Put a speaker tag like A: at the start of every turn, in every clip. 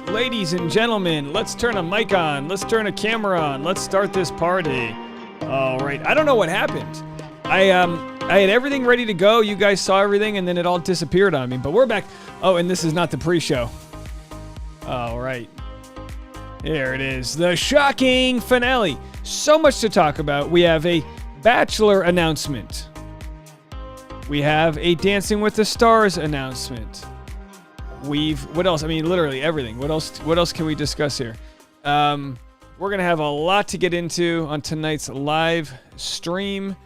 A: Ladies and gentlemen, let's turn a mic on. Let's turn a camera on. Let's start this party. All right. I don't know what happened. I had everything ready to go. You guys saw everything, and then it all disappeared on me. But we're back. Oh, and this is not the pre-show. All right. There it is. The shocking finale. So much to talk about. We have a Bachelor announcement. We have a Dancing with the Stars announcement. What else? I mean, literally everything. What else can we discuss here? We're going to have a lot to get into on tonight's live stream.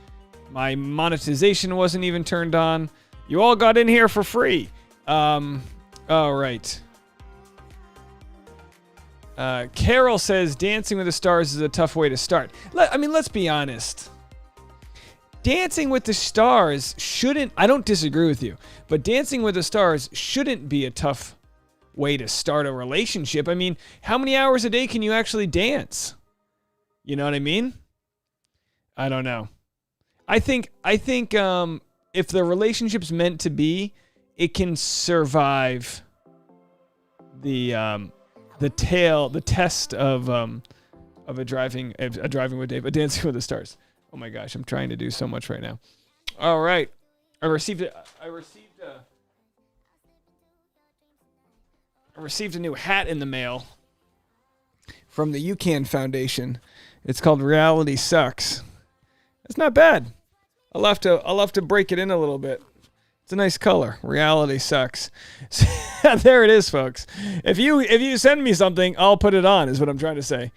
A: My monetization wasn't even turned on. You all got in here for free. All right. Carol says Dancing with the Stars is a tough way to start. Let's be honest. Dancing with the Stars shouldn't, I don't disagree with you, but Dancing with the Stars shouldn't be a tough way to start a relationship. I mean, how many hours a day can you actually dance? You know what I mean? I don't know. I think if the relationship's meant to be, it can survive the test of a driving with Dave, a Dancing with the Stars. Oh my gosh, I'm trying to do so much right now. All right, I received a new hat in the mail from the UCAN Foundation. It's called Reality Sucks. It's not bad. I'll have to break it in a little bit. It's a nice color. Reality Sucks. There it is, folks. If you send me something, I'll put it on, is what I'm trying to say.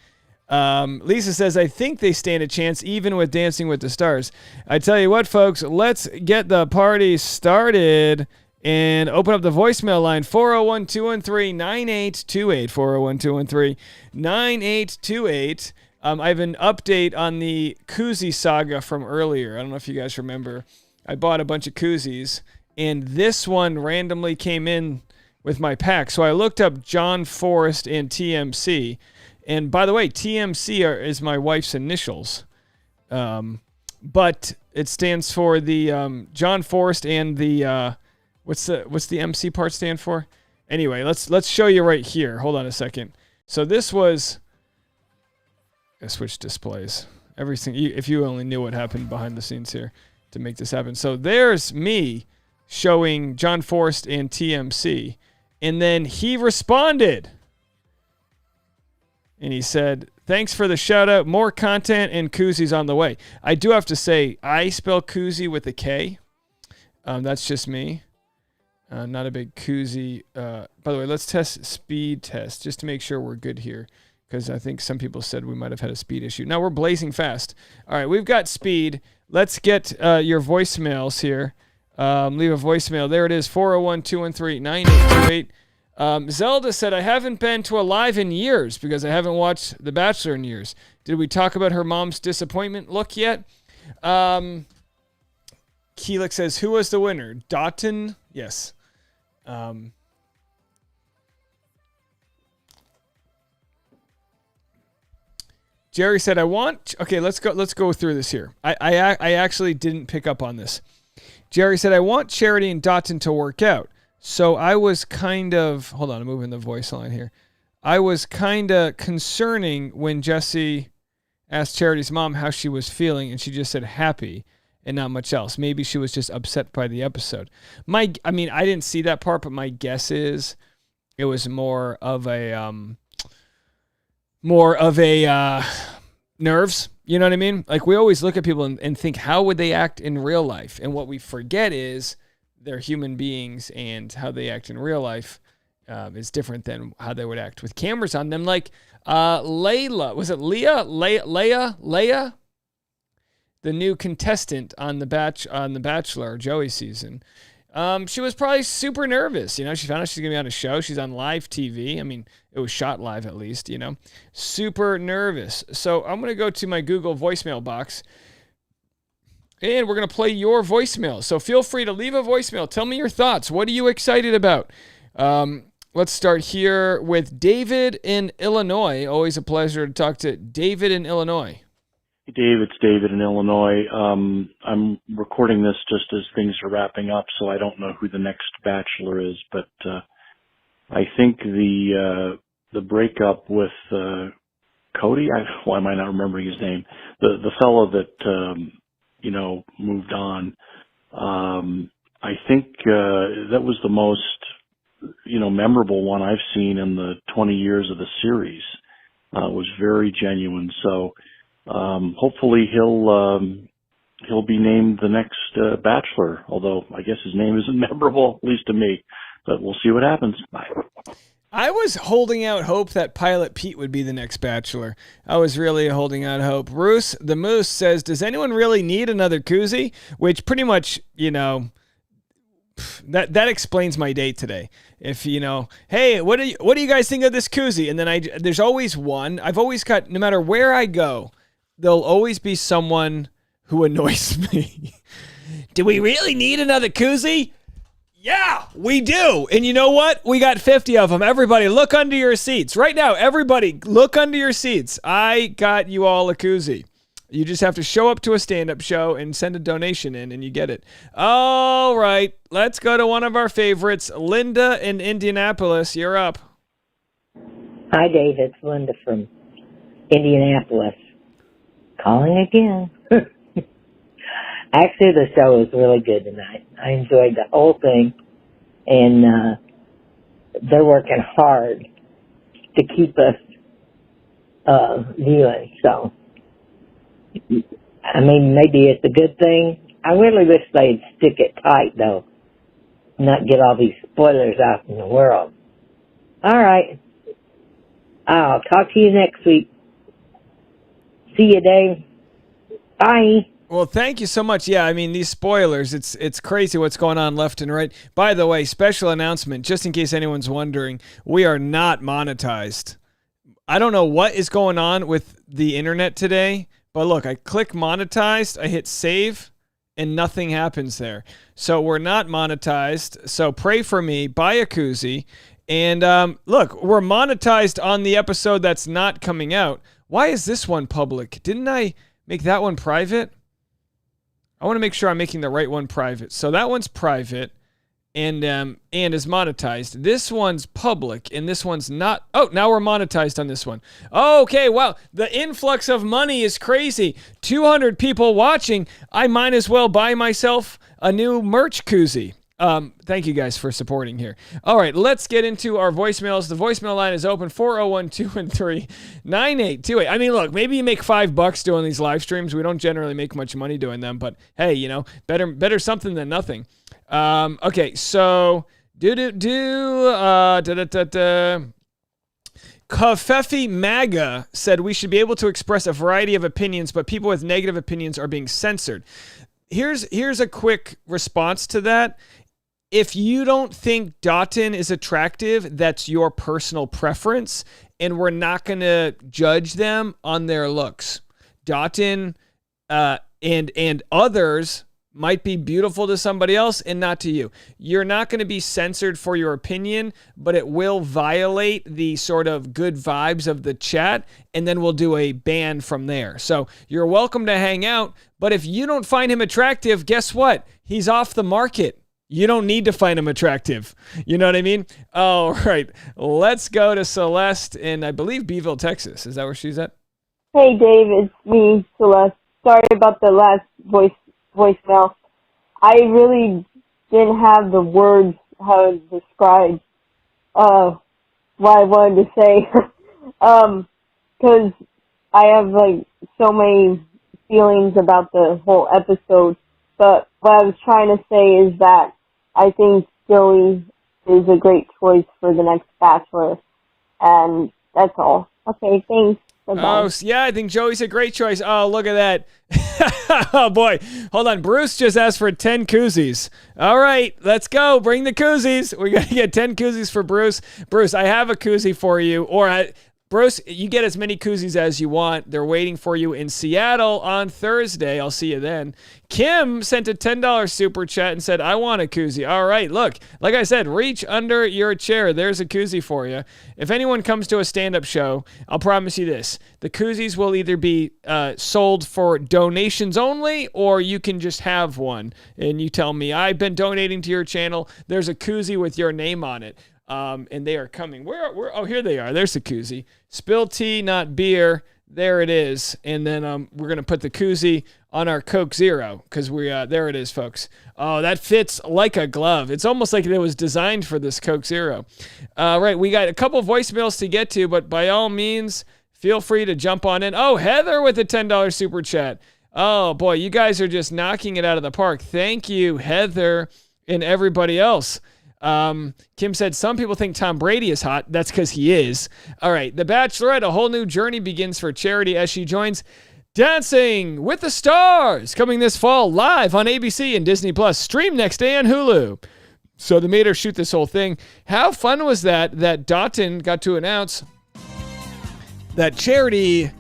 A: Lisa says, I think they stand a chance even with Dancing with the Stars. I tell you what, folks, let's get the party started and open up the voicemail line, 401-213-9828, 401-213-9828. I have an update on the koozie saga from earlier. I don't know if you guys remember. I bought a bunch of koozies, and this one randomly came in with my pack. So I looked up John Forrest and TMC. And by the way, TMC is my wife's initials. But it stands for the John Forrest and the what's the MC part stand for? Anyway, let's show you right here. Hold on a second. So this was I switched displays. Everything, if you only knew what happened behind the scenes here to make this happen. So there's me showing John Forrest and TMC, and then he responded. And he said, thanks for the shout out. More content and koozies on the way. I do have to say, I spell koozie with a K. That's just me. Not a big koozie. By the way, let's test speed test just to make sure we're good here. Because I think some people said we might have had a speed issue. Now we're blazing fast. All right, we've got speed. Let's get your voicemails here. Leave a voicemail. There it is, 401-213-9828. Zelda said, I haven't been to a live in years because I haven't watched The Bachelor in years. Did we talk about her mom's disappointment look yet? Keelik says, who was the winner? Dotton? Yes. Jerry said, okay, let's go through this here. I actually didn't pick up on this. Jerry said, I want Charity and Dotton to work out. So I was kind of, hold on, I'm moving the voice line here. I was kind of concerning when Jesse asked Charity's mom how she was feeling, and she just said happy and not much else. Maybe she was just upset by the episode. I didn't see that part, but my guess is it was more of a nerves. You know what I mean? Like, we always look at people and think, how would they act in real life? And what we forget is they're human beings, and how they act in real life is different than how they would act with cameras on them. Like Layla, was it Leah? Leia? The new contestant on the Bachelor Joey season. She was probably super nervous. You know, she found out she's going to be on a show. She's on live TV. I mean, it was shot live at least, you know. Super nervous. So I'm going to go to my Google voicemail box, and we're going to play your voicemail. So feel free to leave a voicemail. Tell me your thoughts. What are you excited about? Let's start here with David in Illinois. Always a pleasure to talk to David in Illinois.
B: Hey, Dave, it's David in Illinois. I'm recording this just as things are wrapping up, so I don't know who the next Bachelor is, but I think the the breakup with Cody. Why am I not remembering his name? The fellow that moved on. I think that was the most memorable one I've seen in the 20 years of the series. It was very genuine. So hopefully he'll be named the next Bachelor. Although I guess his name isn't memorable, at least to me. But we'll see what happens. Bye.
A: I was holding out hope that Pilot Pete would be the next Bachelor. I was really holding out hope. Bruce the Moose says, does anyone really need another koozie? Which pretty much, that explains my day today. If, hey, what do you guys think of this koozie? And then there's always one. I've always got, no matter where I go, there'll always be someone who annoys me. Do we really need another koozie? Yeah, we do. And you know what? We got 50 of them. Everybody, look under your seats. Right now, everybody, look under your seats. I got you all a koozie. You just have to show up to a stand-up show and send a donation in, and you get it. All right, let's go to one of our favorites. Linda in Indianapolis, you're up.
C: Hi, Dave. It's Linda from Indianapolis. Calling again. Actually, the show was really good tonight. I enjoyed the whole thing, and they're working hard to keep us viewing. So, I mean, maybe it's a good thing. I really wish they'd stick it tight, though, not get all these spoilers out in the world. All right. I'll talk to you next week. See you, Dave. Bye.
A: Well, thank you so much. Yeah, I mean, these spoilers, it's crazy what's going on left and right. By the way, special announcement, just in case anyone's wondering, we are not monetized. I don't know what is going on with the internet today, but look, I click monetized, I hit save, and nothing happens there. So we're not monetized. So pray for me, buy a koozie. And look, we're monetized on the episode that's not coming out. Why is this one public? Didn't I make that one private? I want to make sure I'm making the right one private. So that one's private and is monetized. This one's public and this one's not. Oh, now we're monetized on this one. Okay, wow. The influx of money is crazy. 200 people watching. I might as well buy myself a new merch koozie. Thank you guys for supporting here. All right, let's get into our voicemails. The voicemail line is open, 401-213-9828. I mean, look, maybe you make $5 doing these live streams. We don't generally make much money doing them, but hey, better something than nothing. Okay, so Kafefi Maga said we should be able to express a variety of opinions, but people with negative opinions are being censored. Here's a quick response to that. If you don't think Dotun is attractive, that's your personal preference, and we're not going to judge them on their looks. Dotun and others might be beautiful to somebody else and not to you. You're not going to be censored for your opinion, but it will violate the sort of good vibes of the chat, and then we'll do a ban from there. So you're welcome to hang out, but if you don't find him attractive, guess what? He's off the market. You don't need to find him attractive. You know what I mean? All right. Let's go to Celeste in, I believe, Beeville, Texas. Is that where she's at?
D: Hey, Dave. It's me, Celeste. Sorry about the last voicemail. I really didn't have the words how to describe what I wanted to say. Because I have, so many feelings about the whole episode. But what I was trying to say is that I think Joey is a great choice for the next Bachelor. And that's all. Okay, thanks. Bye-bye.
A: Oh, yeah, I think Joey's a great choice. Oh, look at that. Oh, boy. Hold on. Bruce just asked for 10 koozies. All right, let's go. Bring the koozies. We got to get 10 koozies for Bruce. Bruce, I have a koozie for you. Bruce, you get as many koozies as you want. They're waiting for you in Seattle on Thursday. I'll see you then. Kim sent a $10 super chat and said, I want a koozie. All right, look, like I said, reach under your chair. There's a koozie for you. If anyone comes to a stand-up show, I'll promise you this. The koozies will either be sold for donations only, or you can just have one. And you tell me, I've been donating to your channel. There's a koozie with your name on it. and they are coming. Where? Oh, here they are. There's the koozie. Spill tea, not beer. There it is. And then we're going to put the koozie on our Coke Zero because there it is, folks. Oh, that fits like a glove. It's almost like it was designed for this Coke Zero. Right, we got a couple voicemails to get to, but by all means, feel free to jump on in. Oh, Heather with a $10 super chat. Oh, boy, you guys are just knocking it out of the park. Thank you, Heather, and everybody else. Kim said, some people think Tom Brady is hot. That's because he is. All right, The Bachelorette, a whole new journey begins for Charity as she joins Dancing with the Stars, coming this fall live on ABC and Disney+. Stream next day on Hulu. So they made her shoot this whole thing. How fun was that Dotun got to announce that Charity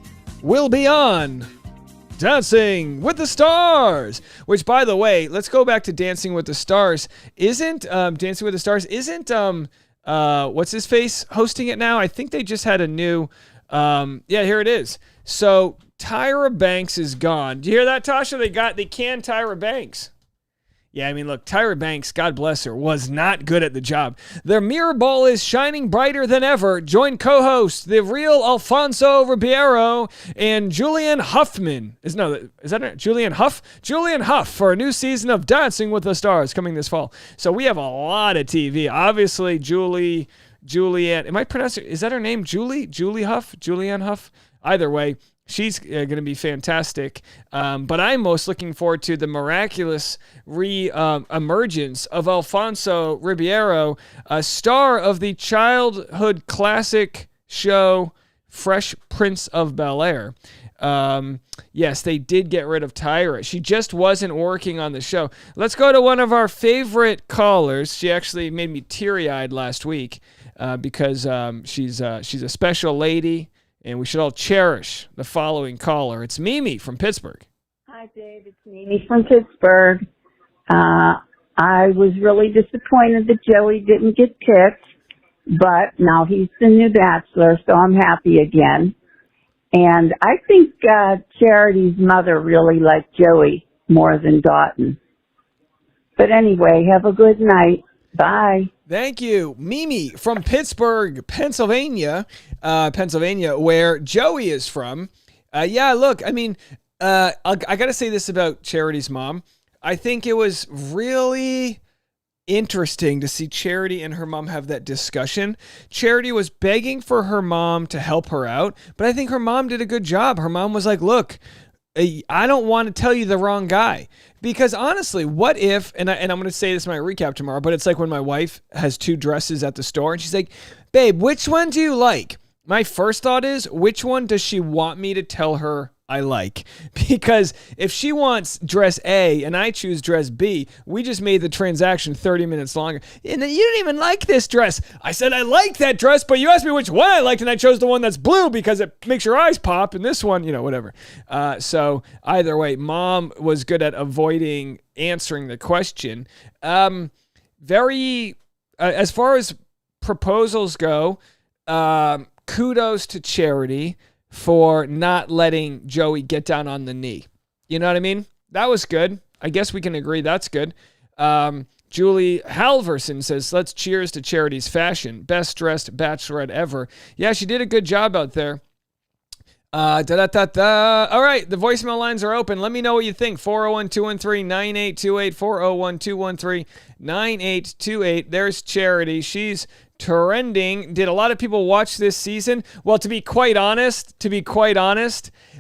A: will be on Dancing with the Stars, which, by the way, let's go back to Dancing with the Stars. Isn't Dancing with the Stars, what's his face hosting it now? I think they just had a new, here it is. So Tyra Banks is gone. Do you hear that, Tasha? They canned Tyra Banks. Yeah, I mean, look, Tyra Banks, God bless her, was not good at the job. Their mirror ball is shining brighter than ever. Join co-host, the real Alfonso Ribeiro and Julian Huffman. Is that it? Julian Huff? Julian Huff for a new season of Dancing with the Stars coming this fall. So we have a lot of TV. Obviously, Julianne. Am I pronouncing? Is that her name? Julie Huff? Julianne Huff? Either way. She's going to be fantastic, but I'm most looking forward to the miraculous emergence of Alfonso Ribeiro, a star of the childhood classic show Fresh Prince of Bel-Air. Yes, they did get rid of Tyra. She just wasn't working on the show. Let's go to one of our favorite callers. She actually made me teary-eyed last week because she's a special lady. And we should all cherish the following caller. It's Mimi from Pittsburgh.
E: Hi, Dave. It's Mimi from Pittsburgh. I was really disappointed that Joey didn't get picked, but now he's the new Bachelor, so I'm happy again. And I think Charity's mother really liked Joey more than Dotun. But anyway, have a good night. Bye.
A: Thank you. Mimi from Pittsburgh, Pennsylvania, where Joey is from. Look, I mean, I got to say this about Charity's mom. I think it was really interesting to see Charity and her mom have that discussion. Charity was begging for her mom to help her out, but I think her mom did a good job. Her mom was like, look, I don't want to tell you the wrong guy. Because honestly, what if, and I'm going to say this in my recap tomorrow, but it's like when my wife has two dresses at the store and she's like, babe, which one do you like? My first thought is, which one does she want me to tell her I like? Because if she wants dress A and I choose dress B, we just made the transaction 30 minutes longer. And you didn't even like this dress. I said I liked that dress, but you asked me which one I liked, and I chose the one that's blue because it makes your eyes pop, and this one, whatever. So either way, mom was good at avoiding answering the question. As far as proposals go, kudos to Charity for not letting Joey get down on the knee. You know what I mean? That was good. I guess we can agree that's good. Julie Halverson says, let's cheers to Charity's fashion. Best dressed Bachelorette ever. Yeah, she did a good job out there. All right, the voicemail lines are open. Let me know what you think. 401-213-9828, 401-213-9828. There's Charity. She's trending. Did a lot of people watch this season? Well, to be quite honest,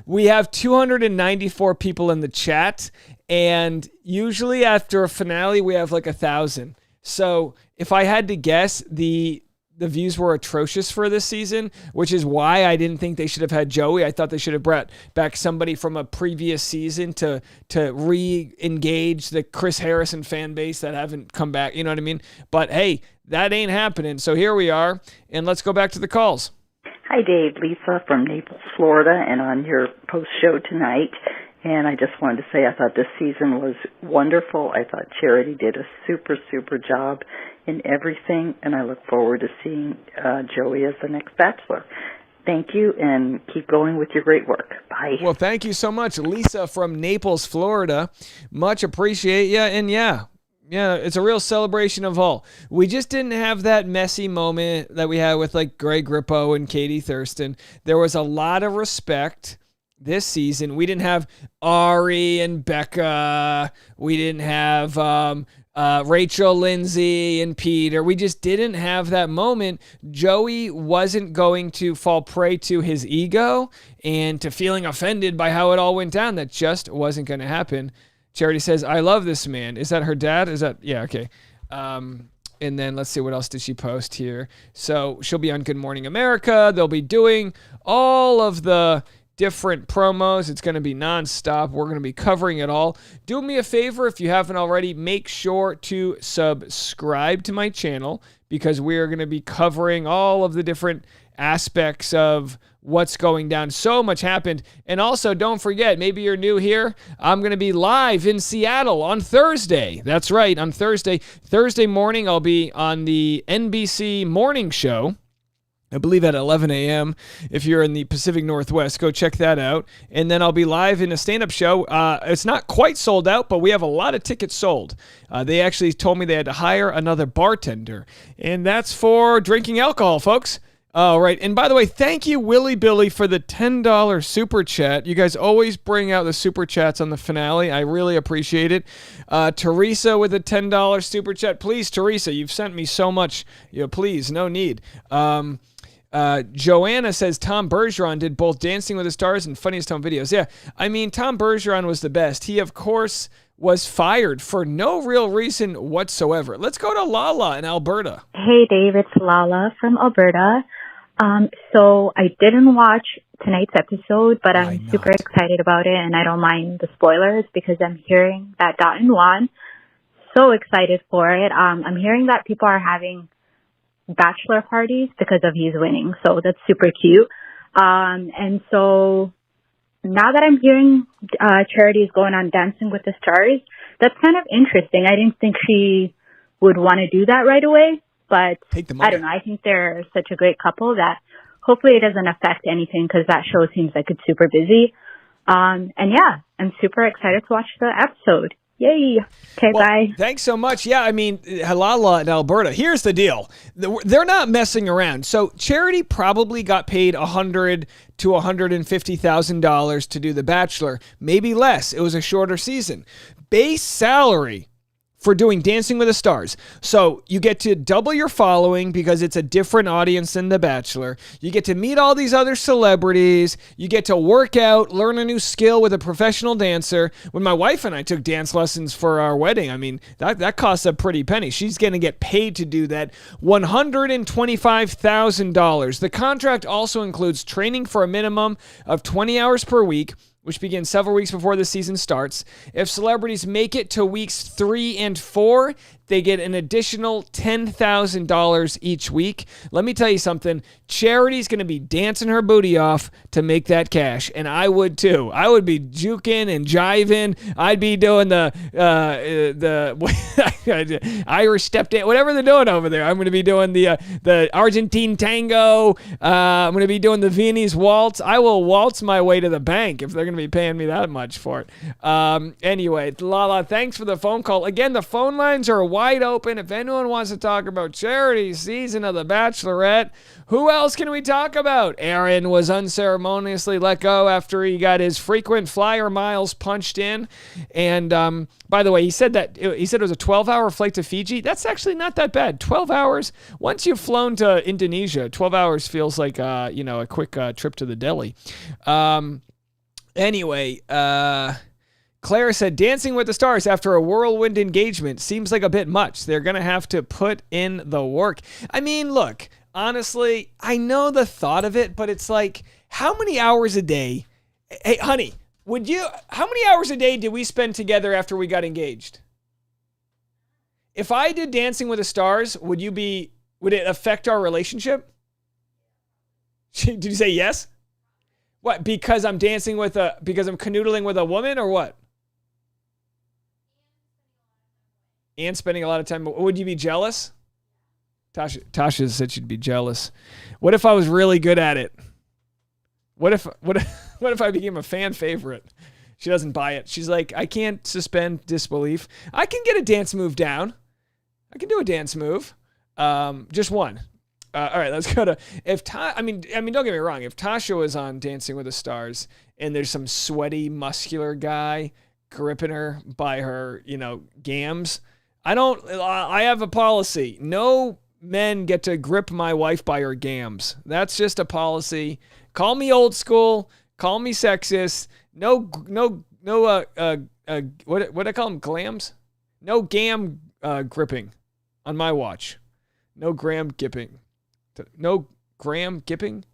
A: we have 294 people in the chat, and usually after a finale, we have like 1,000. So if I had to guess, the views were atrocious for this season, which is why I didn't think they should have had Joey. I thought they should have brought back somebody from a previous season to re-engage the Chris Harrison fan base that haven't come back. You know what I mean? But hey, that ain't happening. So here we are, and let's go back to the calls.
F: Hi, Dave. Lisa from Naples, Florida, and on your post-show tonight. And I just wanted to say I thought this season was wonderful. I thought Charity did a super, super job in everything, and I look forward to seeing Joey as the next Bachelor. Thank you, and keep going with your great work. Bye.
A: Well, thank you so much, Lisa from Naples, Florida. Much appreciate you. And yeah, Yeah, it's a real celebration of all. We just didn't have that messy moment that we had with like Greg Grippo and Katie Thurston. There was a lot of respect this season. We didn't have Ari and Becca. We didn't have Rachel, Lindsay, and Peter. We just didn't have that moment. Joey wasn't going to fall prey to his ego and to feeling offended by how it all went down. That just wasn't going to happen. Charity says, I love this man. Is that her dad? Yeah, okay. And then let's see, what else did she post here? So she'll be on Good Morning America. They'll be doing all of the different promos. It's going to be nonstop. We're going to be covering it all. Do me a favor, if you haven't already, make sure to subscribe to my channel, because we are going to be covering all of the different aspects of what's going down. So much happened. And also, don't forget, maybe you're new here, I'm going to be live in Seattle on Thursday. That's right, on Thursday morning, I'll be on the NBC morning show, I believe at 11 a.m. If you're in the Pacific Northwest, go check that out. And then I'll be live in a stand-up show. It's not quite sold out, but we have a lot of tickets sold. They actually told me they had to hire another bartender. And that's for drinking alcohol, folks. Oh, right. And by the way, thank you, Willie Billy, for the $10 super chat. You guys always bring out the super chats on the finale. I really appreciate it. Teresa with a $10 super chat. Please, Teresa, you've sent me so much. Please, no need. Joanna says Tom Bergeron did both Dancing with the Stars and Funniest Home Videos. Yeah, I mean, Tom Bergeron was the best. He, of course, was fired for no real reason whatsoever. Let's go to Lala in Alberta.
G: Hey, Dave, it's Lala from Alberta. So I didn't watch tonight's episode, but I'm super excited about it, and I don't mind the spoilers because I'm hearing that Dot and Juan, so excited for it. I'm hearing that people are having bachelor parties because of he's winning, so that's super cute. And so now that I'm hearing Charity is going on Dancing with the Stars, that's kind of interesting. I didn't think she would want to do that right away, but I don't know. I think they're such a great couple that hopefully it doesn't affect anything, because that show seems like it's super busy. And yeah, I'm super excited to watch the episode. Yay. Okay, bye.
A: Thanks so much. Yeah, I mean, Halala in Alberta. Here's the deal. They're not messing around. So Charity probably got paid $100,000 to $150,000 to do The Bachelor. Maybe less. It was a shorter season. Base salary for doing Dancing with the Stars. So you get to double your following because it's a different audience than The Bachelor. You get to meet all these other celebrities. You get to work out, learn a new skill with a professional dancer. When my wife and I took dance lessons for our wedding, I mean, that costs a pretty penny. She's going to get paid to do that. $125,000. The contract also includes training for a minimum of 20 hours per week, which begins several weeks before the season starts. If celebrities make it to weeks 3 and 4, they get an additional $10,000 each week. Let me tell you something. Charity's going to be dancing her booty off to make that cash, and I would too. I would be juking and jiving. I'd be doing the Irish step dance, whatever they're doing over there. I'm going to be doing the Argentine tango. I'm going to be doing the Viennese waltz. I will waltz my way to the bank if they're going to be paying me that much for it. Anyway, Lala, thanks for the phone call. Again, the phone lines are wide open. If anyone wants to talk about Charity's season of The Bachelorette, who else can we talk about? Aaron was unceremoniously let go after he got his frequent flyer miles punched in. And by the way, he said it was a 12-hour flight to Fiji. That's actually not that bad. 12 hours. Once you've flown to Indonesia, 12 hours feels like a quick trip to the deli. Anyway, Claire said, Dancing with the Stars after a whirlwind engagement seems like a bit much. They're going to have to put in the work. I mean, look, honestly, I know the thought of it, but it's like, how many hours a day? Hey, honey, how many hours a day did we spend together after we got engaged? If I did Dancing with the Stars, would it affect our relationship? Did you say yes? What, because I'm because I'm canoodling with a woman, or what? And spending a lot of time. Would you be jealous? Tasha said she'd be jealous. What if I was really good at it? What if I became a fan favorite? She doesn't buy it. She's like, I can't suspend disbelief. I can get a dance move down. I can do a dance move. Just one. All right, let's go to I mean, don't get me wrong. If Tasha was on Dancing with the Stars and there's some sweaty, muscular guy gripping her by her, gams, I have a policy. No men get to grip my wife by her gams. That's just a policy. Call me old school. Call me sexist. No, what I call them, glams? No gam gripping on my watch. No gram gipping. No gram gipping.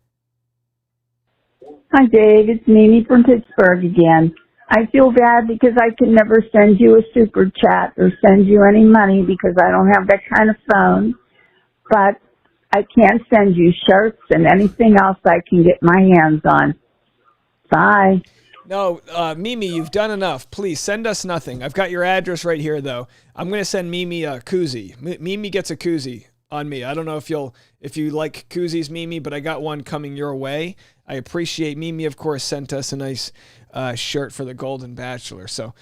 E: Hi, Dave. It's Mimi from Pittsburgh again. I feel bad because I can never send you a super chat or send you any money because I don't have that kind of phone. But I can send you shirts and anything else I can get my hands on. Bye.
A: No, Mimi, you've done enough. Please send us nothing. I've got your address right here, though. I'm going to send Mimi a koozie. Mimi gets a koozie on me. I don't know if you like koozies, Mimi, but I got one coming your way. I appreciate Mimi, of course, sent us a nice shirt for the Golden Bachelor. So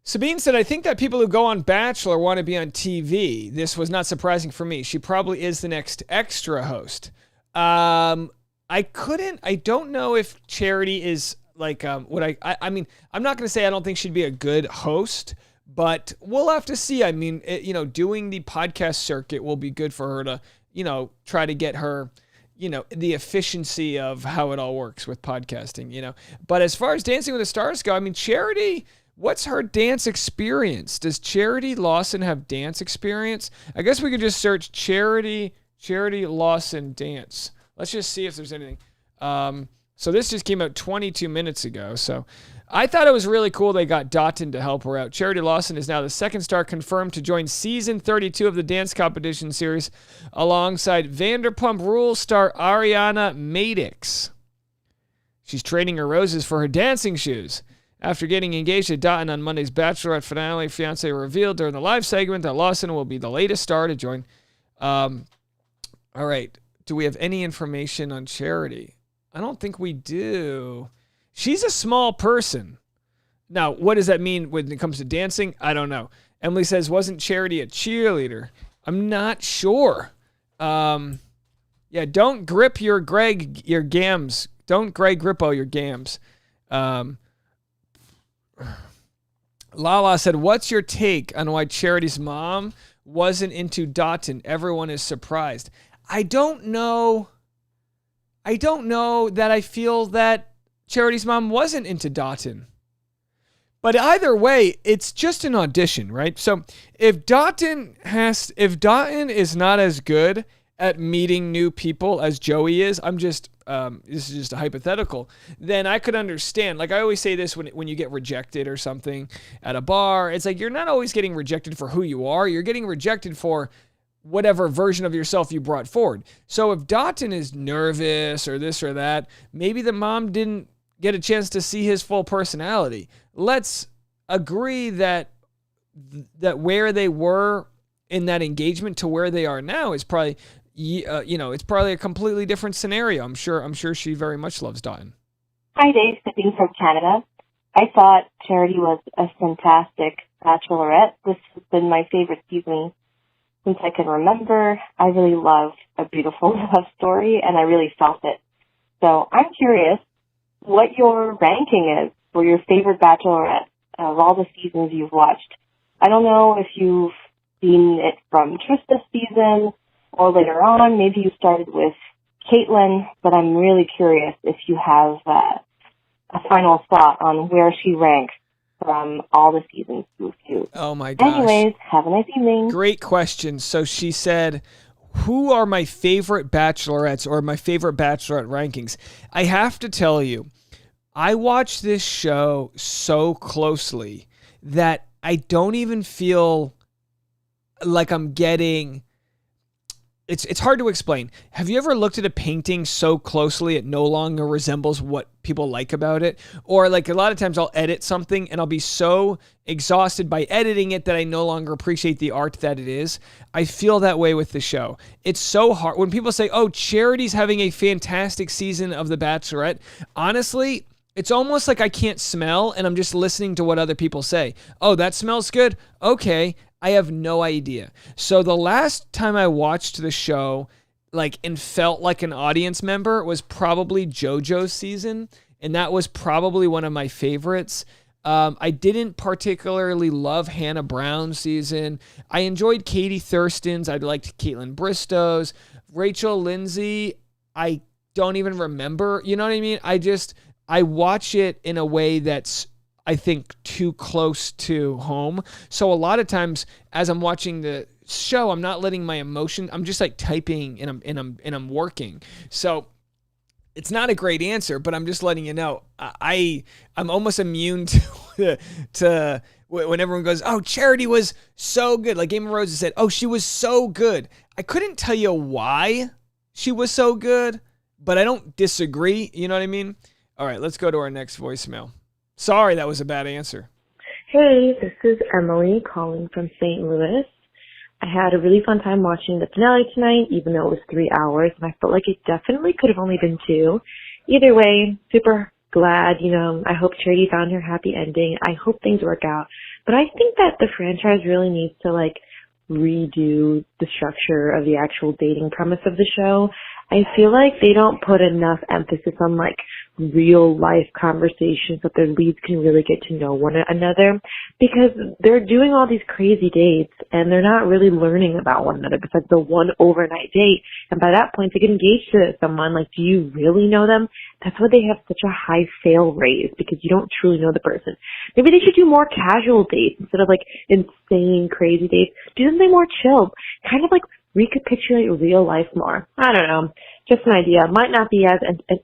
A: Sabine said, I think that people who go on Bachelor want to be on TV. This was not surprising for me. She probably is the next extra host. I don't know if Charity is like I mean, I'm not going to say I don't think she'd be a good host, but we'll have to see. I mean, doing the podcast circuit will be good for her to, try to get her, the efficiency of how it all works with podcasting, But as far as Dancing with the Stars go, I mean, Charity, what's her dance experience? Does Charity Lawson have dance experience? I guess we could just search Charity Lawson dance. Let's just see if there's anything. So this just came out 22 minutes ago. So I thought it was really cool they got Dotun to help her out. Charity Lawson is now the second star confirmed to join season 32 of the dance competition series alongside Vanderpump Rules star Ariana Madix. She's trading her roses for her dancing shoes. After getting engaged to Dotun on Monday's Bachelorette finale, fiancé revealed during the live segment that Lawson will be the latest star to join. All right. Do we have any information on Charity? I don't think we do. She's a small person. Now, what does that mean when it comes to dancing? I don't know. Emily says, wasn't Charity a cheerleader? I'm not sure. Yeah, don't grip your gams. Don't Greg Grippo your gams. Lala said, what's your take on why Charity's mom wasn't into Dotun? Everyone is surprised. I don't know that I feel that Charity's mom wasn't into Dotun. But either way, it's just an audition, right? So if Dotun is not as good at meeting new people as Joey is, this is just a hypothetical, then I could understand. Like I always say this when you get rejected or something at a bar, it's like you're not always getting rejected for who you are. You're getting rejected for whatever version of yourself you brought forward. So if Dotun is nervous or this or that, maybe the mom didn't get a chance to see his full personality. Let's agree that where they were in that engagement to where they are now is probably, it's probably a completely different scenario. I'm sure she very much loves Dotun.
H: Hi, Dave. Sabine from Canada. I thought Charity was a fantastic Bachelorette. This has been my favorite season since I can remember. I really love a beautiful love story, and I really felt it. So I'm curious what your ranking is for your favorite Bachelorette of all the seasons you've watched. I don't know if you've seen it from Trista's season or later on. Maybe you started with Caitlyn, but I'm really curious if you have a final thought on where she ranks from all the seasons you've viewed.
A: Oh my gosh.
H: Anyways, have a nice evening.
A: Great question. So she said, who are my favorite Bachelorettes or my favorite Bachelorette rankings? I have to tell you, I watch this show so closely that I don't even feel like I'm getting... It's hard to explain. Have you ever looked at a painting so closely it no longer resembles what people like about it? Or like a lot of times I'll edit something and I'll be so exhausted by editing it that I no longer appreciate the art that it is. I feel that way with the show. It's so hard. When people say, oh, Charity's having a fantastic season of The Bachelorette, honestly, it's almost like I can't smell and I'm just listening to what other people say. Oh, that smells good? Okay. I have no idea. So the last time I watched the show, like, and felt like an audience member was probably JoJo's season. And that was probably one of my favorites. I didn't particularly love Hannah Brown's season. I enjoyed Katie Thurston's. I liked Caitlin Bristow's. Rachel Lindsay, I don't even remember. You know what I mean? I watch it in a way that's, I think, too close to home. So a lot of times as I'm watching the show, I'm not letting my emotion, I'm just like typing and I'm working. So it's not a great answer, but I'm just letting you know. I'm almost immune to when everyone goes, "Oh, Charity was so good." Like Game of Roses said, "Oh, she was so good." I couldn't tell you why she was so good, but I don't disagree. You know what I mean? All right, let's go to our next voicemail. Sorry, that was a bad answer.
I: Hey, this is Emily calling from St. Louis. I had a really fun time watching the finale tonight, even though it was 3 hours, and I felt like it definitely could have only been 2. Either way, super glad, I hope Charity found her happy ending. I hope things work out. But I think that the franchise really needs to, redo the structure of the actual dating premise of the show. I feel like they don't put enough emphasis on, real life conversations that their leads can really get to know one another, because they're doing all these crazy dates and they're not really learning about one another besides the one overnight date. And by that point, to get engaged to someone, do you really know them? That's why they have such a high fail rate, because you don't truly know the person. Maybe they should do more casual dates instead of insane crazy dates. Do something more chill, kind of recapitulate real life more. I don't know. Just an idea. Might not be as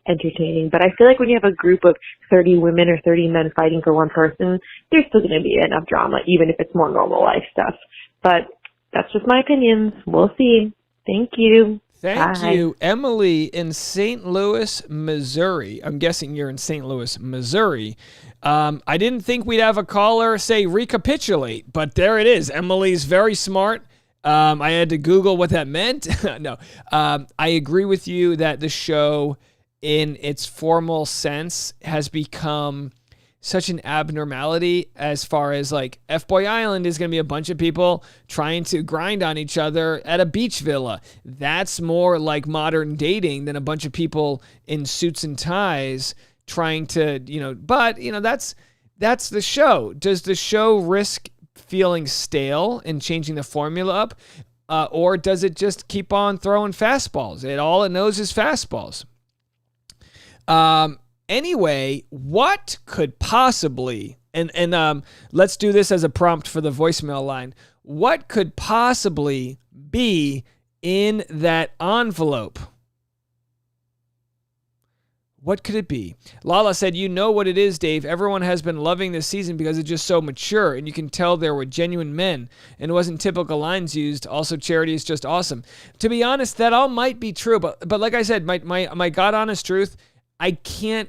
I: entertaining, but I feel like when you have a group of 30 women or 30 men fighting for one person, there's still going to be enough drama, even if it's more normal life stuff. But that's just my opinions. We'll see. Thank you.
A: Thank
I: Bye.
A: you, Emily in St. Louis, Missouri. I'm guessing you're in St. Louis, Missouri. I didn't think we'd have a caller say recapitulate, but there it is. Emily's very smart. I had to Google what that meant. No, I agree with you that the show in its formal sense has become such an abnormality as far as F-Boy Island is going to be a bunch of people trying to grind on each other at a beach villa. That's more like modern dating than a bunch of people in suits and ties trying to, that's the show. Does the show risk feeling stale and changing the formula up, or does it just keep on throwing fastballs? All it knows is fastballs. Anyway, what could possibly, and let's do this as a prompt for the voicemail line, what could possibly be in that envelope? What could it be? Lala said, "You know what it is, Dave. Everyone has been loving this season because it's just so mature, and you can tell there were genuine men, and it wasn't typical lines used. Also, Charity is just awesome." To be honest, that all might be true, but like I said, my God honest truth, I can't.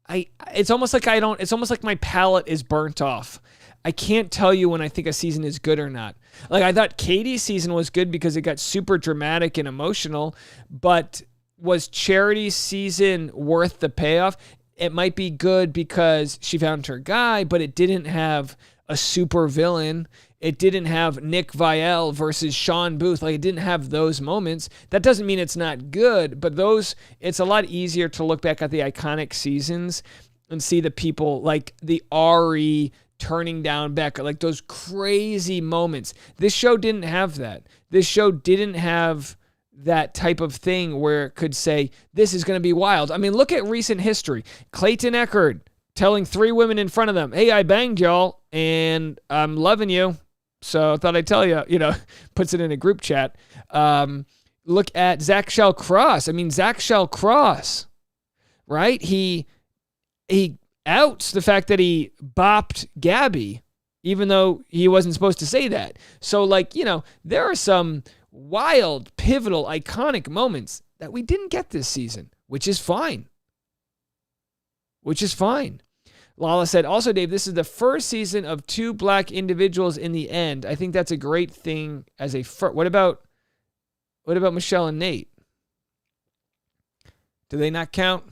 A: It's almost like my palate is burnt off. I can't tell you when I think a season is good or not. I thought Katie's season was good because it got super dramatic and emotional, but was Charity's season worth the payoff? It might be good because she found her guy, but it didn't have a super villain. It didn't have Nick Viall versus Sean Booth. It didn't have those moments. That doesn't mean it's not good, but it's a lot easier to look back at the iconic seasons and see the people like the Ari turning down Becca, those crazy moments. This show didn't have that. This show didn't have that type of thing where it could say, this is going to be wild. I mean, look at recent history. Clayton Echard telling 3 women in front of them, "Hey, I banged y'all and I'm loving you, so I thought I'd tell you," puts it in a group chat. Look at Zach Shell-Cross. I mean, Zach Shell-Cross, right? He outs the fact that he bopped Gabby, even though he wasn't supposed to say that. So, there are some wild, pivotal, iconic moments that we didn't get this season, which is fine. Lala said, "Also, Dave, this is the first season of 2 black individuals in the end. I think that's a great thing as a first." What about Michelle and Nate? Do they not count?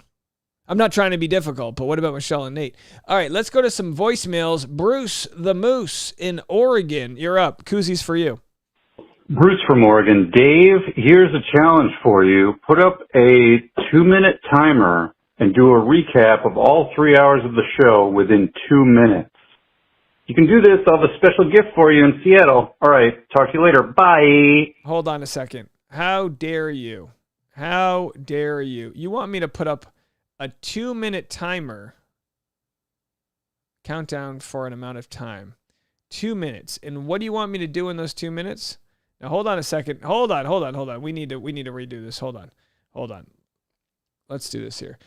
A: I'm not trying to be difficult, but what about Michelle and Nate? All right, let's go to some voicemails. Bruce the Moose in Oregon. You're up. Koozies for you.
J: Bruce from Oregon. Dave, here's a challenge for you. Put up a 2-minute timer and do a recap of all 3 hours of the show within 2 minutes. You can do this. I'll have a special gift for you in Seattle. All right. Talk to you later. Bye.
A: Hold on a second. How dare you? How dare you? You want me to put up a 2-minute timer, countdown for an amount of time, 2 minutes. And what do you want me to do in those 2 minutes? Now, hold on a second. Hold on. We need to redo this. Hold on. Let's do this here.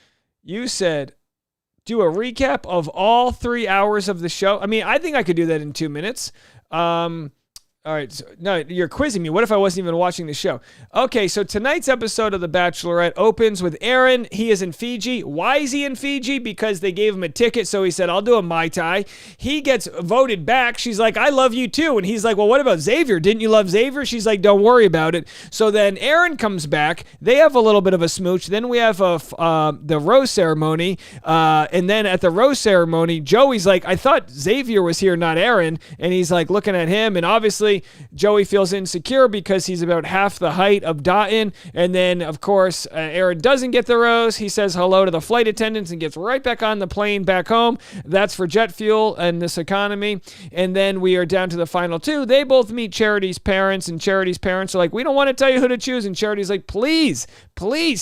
A: You said do a recap of all 3 hours of the show. I mean, I think I could do that in 2 minutes. All right. So, no, you're quizzing me. What if I wasn't even watching the show? Okay, so tonight's episode of The Bachelorette opens with Aaron. He is in Fiji. Why is he in Fiji? Because they gave him a ticket, so he said, I'll do a Mai Tai. He gets voted back. She's like, I love you too. And he's like, well, what about Xavier? Didn't you love Xavier? She's like, don't worry about it. So then Aaron comes back. They have a little bit of a smooch. Then we have the rose ceremony. And then at the rose ceremony, Joey's like, I thought Xavier was here, not Aaron. And he's like looking at him. And obviously, Joey feels insecure because he's about half the height of Dotun. And then, of course, Aaron doesn't get the rose. He says hello to the flight attendants and gets right back on the plane back home. That's for jet fuel and this economy. And then we are down to the final two. They both meet Charity's parents, and Charity's parents are like, we don't want to tell you who to choose. And Charity's like, please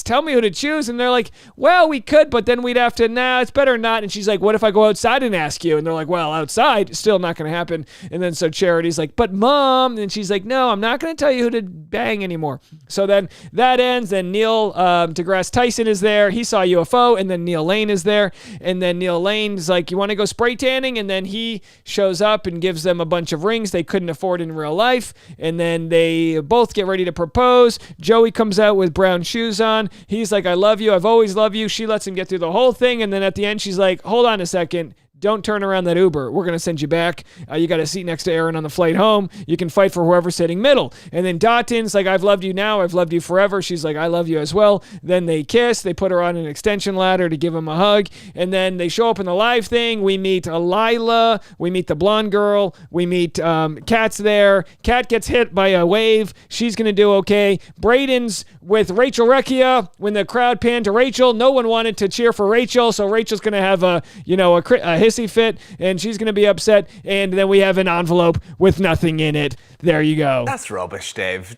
A: tell me who to choose. And they're like, well, we could, but then we'd have to, it's better not. And she's like, what if I go outside and ask you? And they're like, well, outside, still not going to happen. And then so Charity's like, but Mom. And she's like, no, I'm not going to tell you who to bang anymore. So then that ends. Then Neil deGrasse Tyson is there. He saw a UFO. And then Neil Lane is there. And then Neil Lane's like, you want to go spray tanning? And then he shows up and gives them a bunch of rings they couldn't afford in real life. And then they both get ready to propose. Joey comes out with brown shoes on. He's like, I love you. I've always loved you. She lets him get through the whole thing. And then at the end, she's like, hold on a second. Don't turn around that Uber. We're going to send you back. You got a seat next to Aaron on the flight home. You can fight for whoever's sitting middle. And then Dotun's like, I've loved you now. I've loved you forever. She's like, I love you as well. Then they kiss. They put her on an extension ladder to give him a hug. And then they show up in the live thing. We meet Lila. We meet the blonde girl. We meet Kat's there. Kat gets hit by a wave. She's going to do okay. Braden's with Rachel Recchia. When the crowd panned to Rachel, no one wanted to cheer for Rachel. So Rachel's going to have a hissy fit, and she's going to be upset. And then we have an envelope with nothing in it. There you go.
K: That's rubbish, Dave.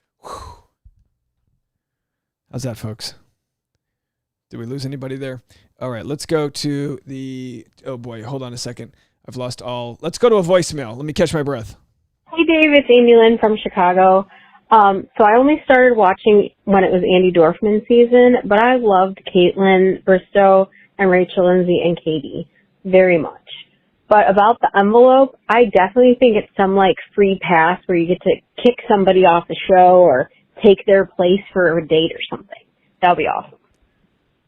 A: How's that, folks? Did we lose anybody there? All right, let's go to the... Oh, boy, hold on a second. I've lost all... Let's go to a voicemail. Let me catch my breath.
L: Hey, Dave. It's Amy Lynn from Chicago. So I only started watching when it was Andy Dorfman season, but I loved Caitlin Bristow and Rachel Lindsay and Katie very much. But about the envelope, I definitely think it's some like free pass where you get to kick somebody off the show or take their place for a date or something. That would be awesome.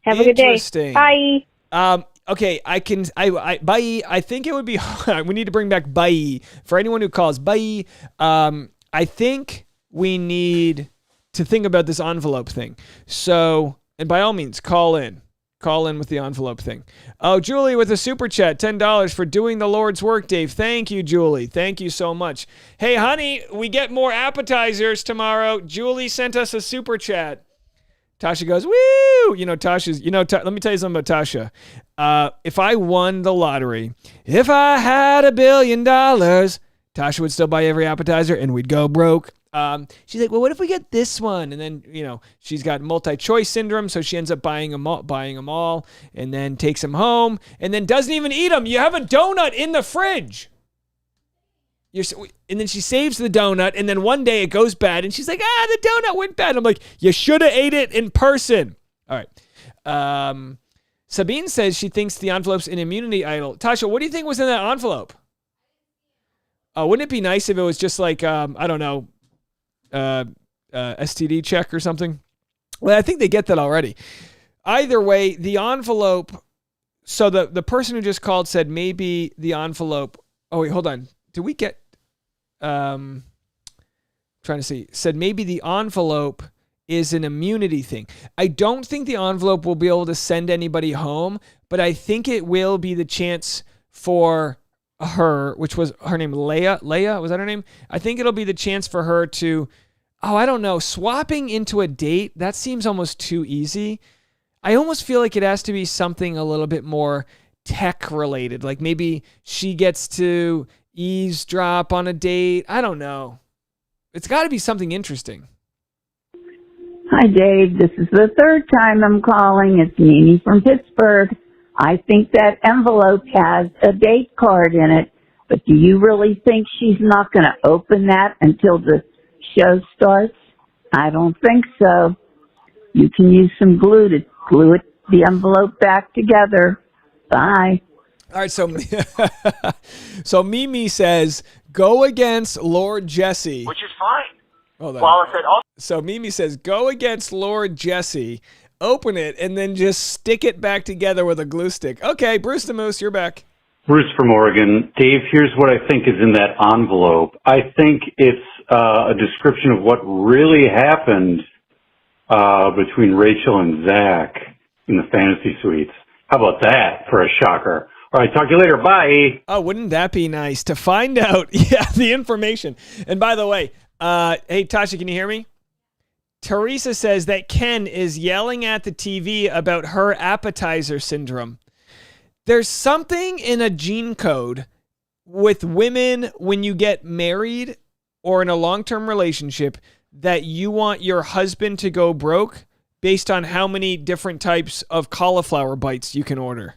L: Have a good day. Bye.
A: Okay, I bye. I think it would be we need to bring back bye for anyone who calls bye. I think we need to think about this envelope thing. So, and by all means, call in with the envelope thing. Oh, Julie with a super chat, $10 for doing the Lord's work, Dave. Thank you, Julie. Thank you so much. Hey, honey, we get more appetizers tomorrow. Julie sent us a super chat. Tasha goes, woo! Tasha's, let me tell you something about Tasha. If I won the lottery, if I had $1 billion, Tasha would still buy every appetizer and we'd go broke. She's like, well, what if we get this one? And then, she's got multi-choice syndrome, so she ends up buying them all, and then takes them home, and then doesn't even eat them. You have a donut in the fridge. And then she saves the donut, and then one day it goes bad, and she's like, the donut went bad. I'm like, you should have ate it in person. All right. Sabine says she thinks the envelope's an immunity idol. Tasha, what do you think was in that envelope? Wouldn't it be nice if it was just like, I don't know, STD check or something? Well, I think they get that already. Either way, the envelope, so the person who just called said maybe the envelope, oh wait, hold on. Did we get, trying to see, said maybe the envelope is an immunity thing. I don't think the envelope will be able to send anybody home, but I think it will be the chance for her, which was her name, Leia, was that her name? I think it'll be the chance for her to, I don't know, swapping into a date, that seems almost too easy. I almost feel like it has to be something a little bit more tech related. Like maybe she gets to eavesdrop on a date. I don't know. It's got to be something interesting.
E: Hi, Dave. This is the third time I'm calling. It's Mimi from Pittsburgh. I think that envelope has a date card in it, but do you really think she's not going to open that until the show starts? I don't think so. You can use some glue to glue the envelope back together. Bye.
A: All right, so Mimi says, go against Lord Jesse.
K: Which is fine.
A: Hold on.
K: Wallace said,
A: so Mimi says, go against Lord Jesse, open it, and then just stick it back together with a glue stick. Okay, Bruce the Moose, you're back.
J: Bruce from Oregon. Dave, here's what I think is in that envelope. I think it's a description of what really happened between Rachel and Zach in the fantasy suites. How about that for a shocker? All right, talk to you later. Bye.
A: Oh, wouldn't that be nice to find out, the information. And by the way, hey, Tasha, can you hear me? Teresa says that Ken is yelling at the TV about her appetizer syndrome. There's something in a gene code with women when you get married or in a long-term relationship that you want your husband to go broke based on how many different types of cauliflower bites you can order.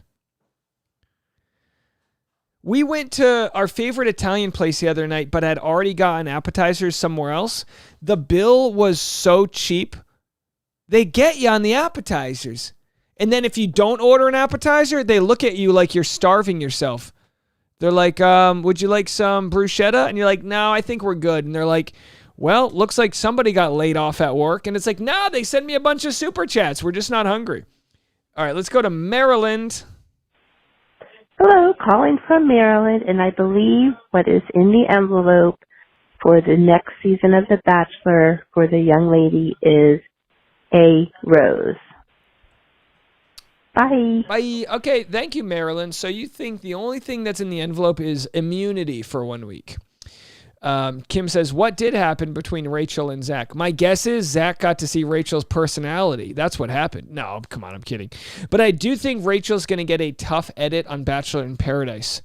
A: We went to our favorite Italian place the other night, but had already gotten appetizers somewhere else. The bill was so cheap. They get you on the appetizers. And then if you don't order an appetizer, they look at you like you're starving yourself. They're like, would you like some bruschetta? And you're like, no, I think we're good. And they're like, well, looks like somebody got laid off at work. And it's like, no, they sent me a bunch of super chats. We're just not hungry. All right, let's go to Maryland.
M: Hello, calling from Maryland, and I believe what is in the envelope for the next season of The Bachelor for the young lady is a rose. Bye.
A: Bye. Okay, thank you, Marilyn. So you think the only thing that's in the envelope is immunity for 1 week. Kim says, what did happen between Rachel and Zach? My guess is Zach got to see Rachel's personality. That's what happened. No, come on, I'm kidding. But I do think Rachel's going to get a tough edit on Bachelor in Paradise.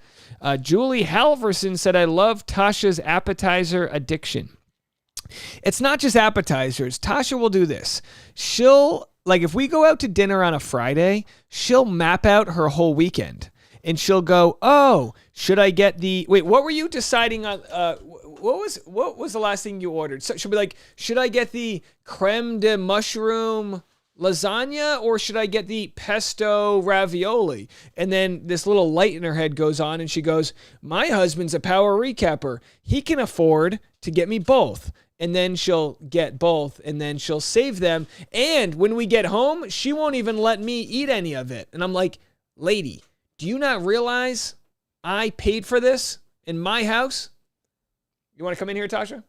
A: Julie Halverson said, I love Tasha's appetizer addiction. It's not just appetizers. Tasha will do this. If we go out to dinner on a Friday, she'll map out her whole weekend. And she'll go, oh, should I get what were you deciding on? What was the last thing you ordered? So she'll be like, should I get the creme de mushroom lasagna or should I get the pesto ravioli? And then this little light in her head goes on and she goes, my husband's a power recapper. He can afford to get me both. And then she'll get both and then she'll save them. And when we get home, she won't even let me eat any of it. And I'm like, lady, do you not realize I paid for this in my house? You want to come in here, Tasha?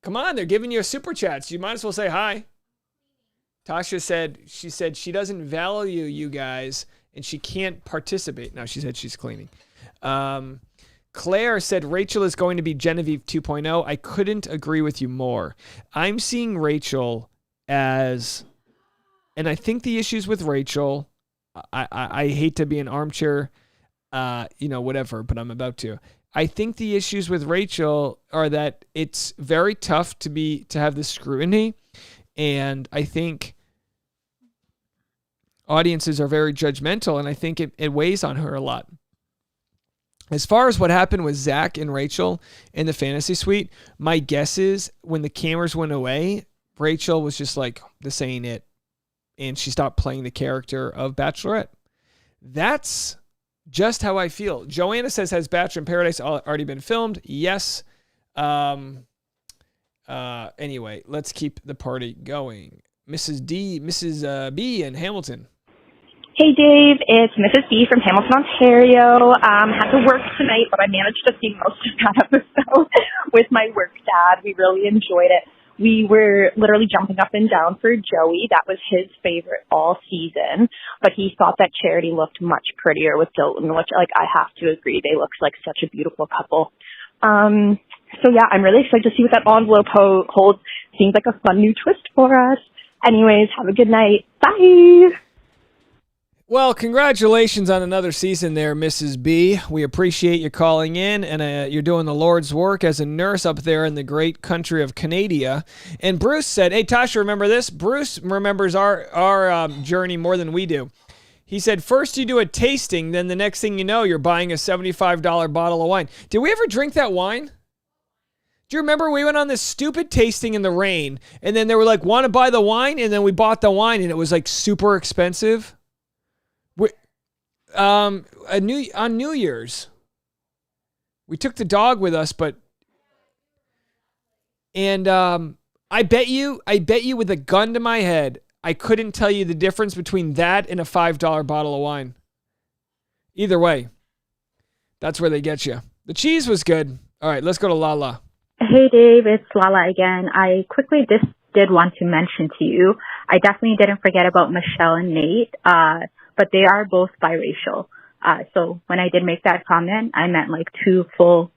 A: Come on, they're giving you a super chat. So you might as well say hi. Tasha said she doesn't value you guys and she can't participate. No, she said she's cleaning. Claire said Rachel is going to be Genevieve 2.0. I couldn't agree with you more. I'm seeing Rachel as, and I think the issues with Rachel, I hate to be an armchair, whatever, but I'm about to. I think the issues with Rachel are that it's very tough to have this scrutiny, and I think audiences are very judgmental, and I think it weighs on her a lot. As far as what happened with Zach and Rachel in the fantasy suite, my guess is when the cameras went away, Rachel was just like, this ain't it, and she stopped playing the character of Bachelorette. That's just how I feel. Joanna says, has Bachelor in Paradise already been filmed? Yes. Anyway, let's keep the party going. Mrs. B in Hamilton.
N: Hey, Dave. It's Mrs. B from Hamilton, Ontario. Had to work tonight, but I managed to see most of that episode with my work dad. We really enjoyed it. we were literally jumping up and down for Joey. That was his favorite all season. But he thought that Charity looked much prettier with Dilton, which, like, I have to agree. They looked like such a beautiful couple. So, yeah, I'm really excited to see what that envelope holds. Seems like a fun new twist for us. Anyways, have a good night. Bye!
A: Well, congratulations on another season there, Mrs. B. We appreciate you calling in, and you're doing the Lord's work as a nurse up there in the great country of Canada. And Bruce said, hey, Tasha, remember this? Bruce remembers our journey more than we do. He said, first you do a tasting, then the next thing you know, you're buying a $75 bottle of wine. Did we ever drink that wine? Do you remember we went on this stupid tasting in the rain, and then they were like, want to buy the wine? And then we bought the wine, and it was like super expensive. On New Year's, we took the dog with us, I bet you with a gun to my head, I couldn't tell you the difference between that and a $5 bottle of wine. Either way, that's where they get you. The cheese was good. All right, let's go to Lala.
G: Hey, Dave, it's Lala again. I quickly just did want to mention to you, I definitely didn't forget about Michelle and Nate, but they are both biracial. So when I did make that comment, I meant like two full,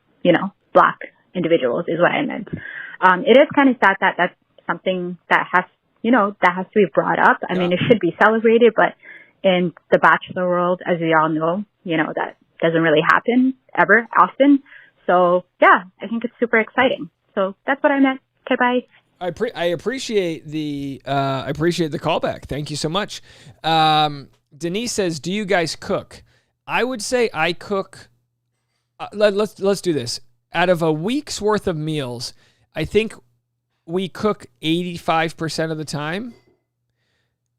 G: black individuals is what I meant. It is kind of sad that that's something that has to be brought up. I mean, it should be celebrated, but in the Bachelor world, as we all know, that doesn't really happen ever often. So yeah, I think it's super exciting. So that's what I meant. Okay, bye.
A: I appreciate the callback. Thank you so much. Denise says, do you guys cook? I would say I cook. Let's do this. Out of a week's worth of meals, I think we cook 85% of the time.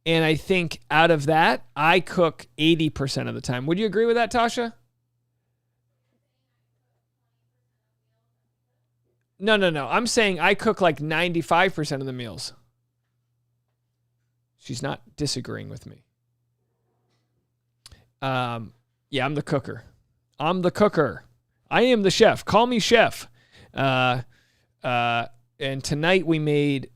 A: And I think out of that, I cook 80% of the time. Would you agree with that, Tasha? No. I'm saying I cook like 95% of the meals. She's not disagreeing with me. Yeah, I'm the cooker. I am the chef. Call me chef. And tonight we made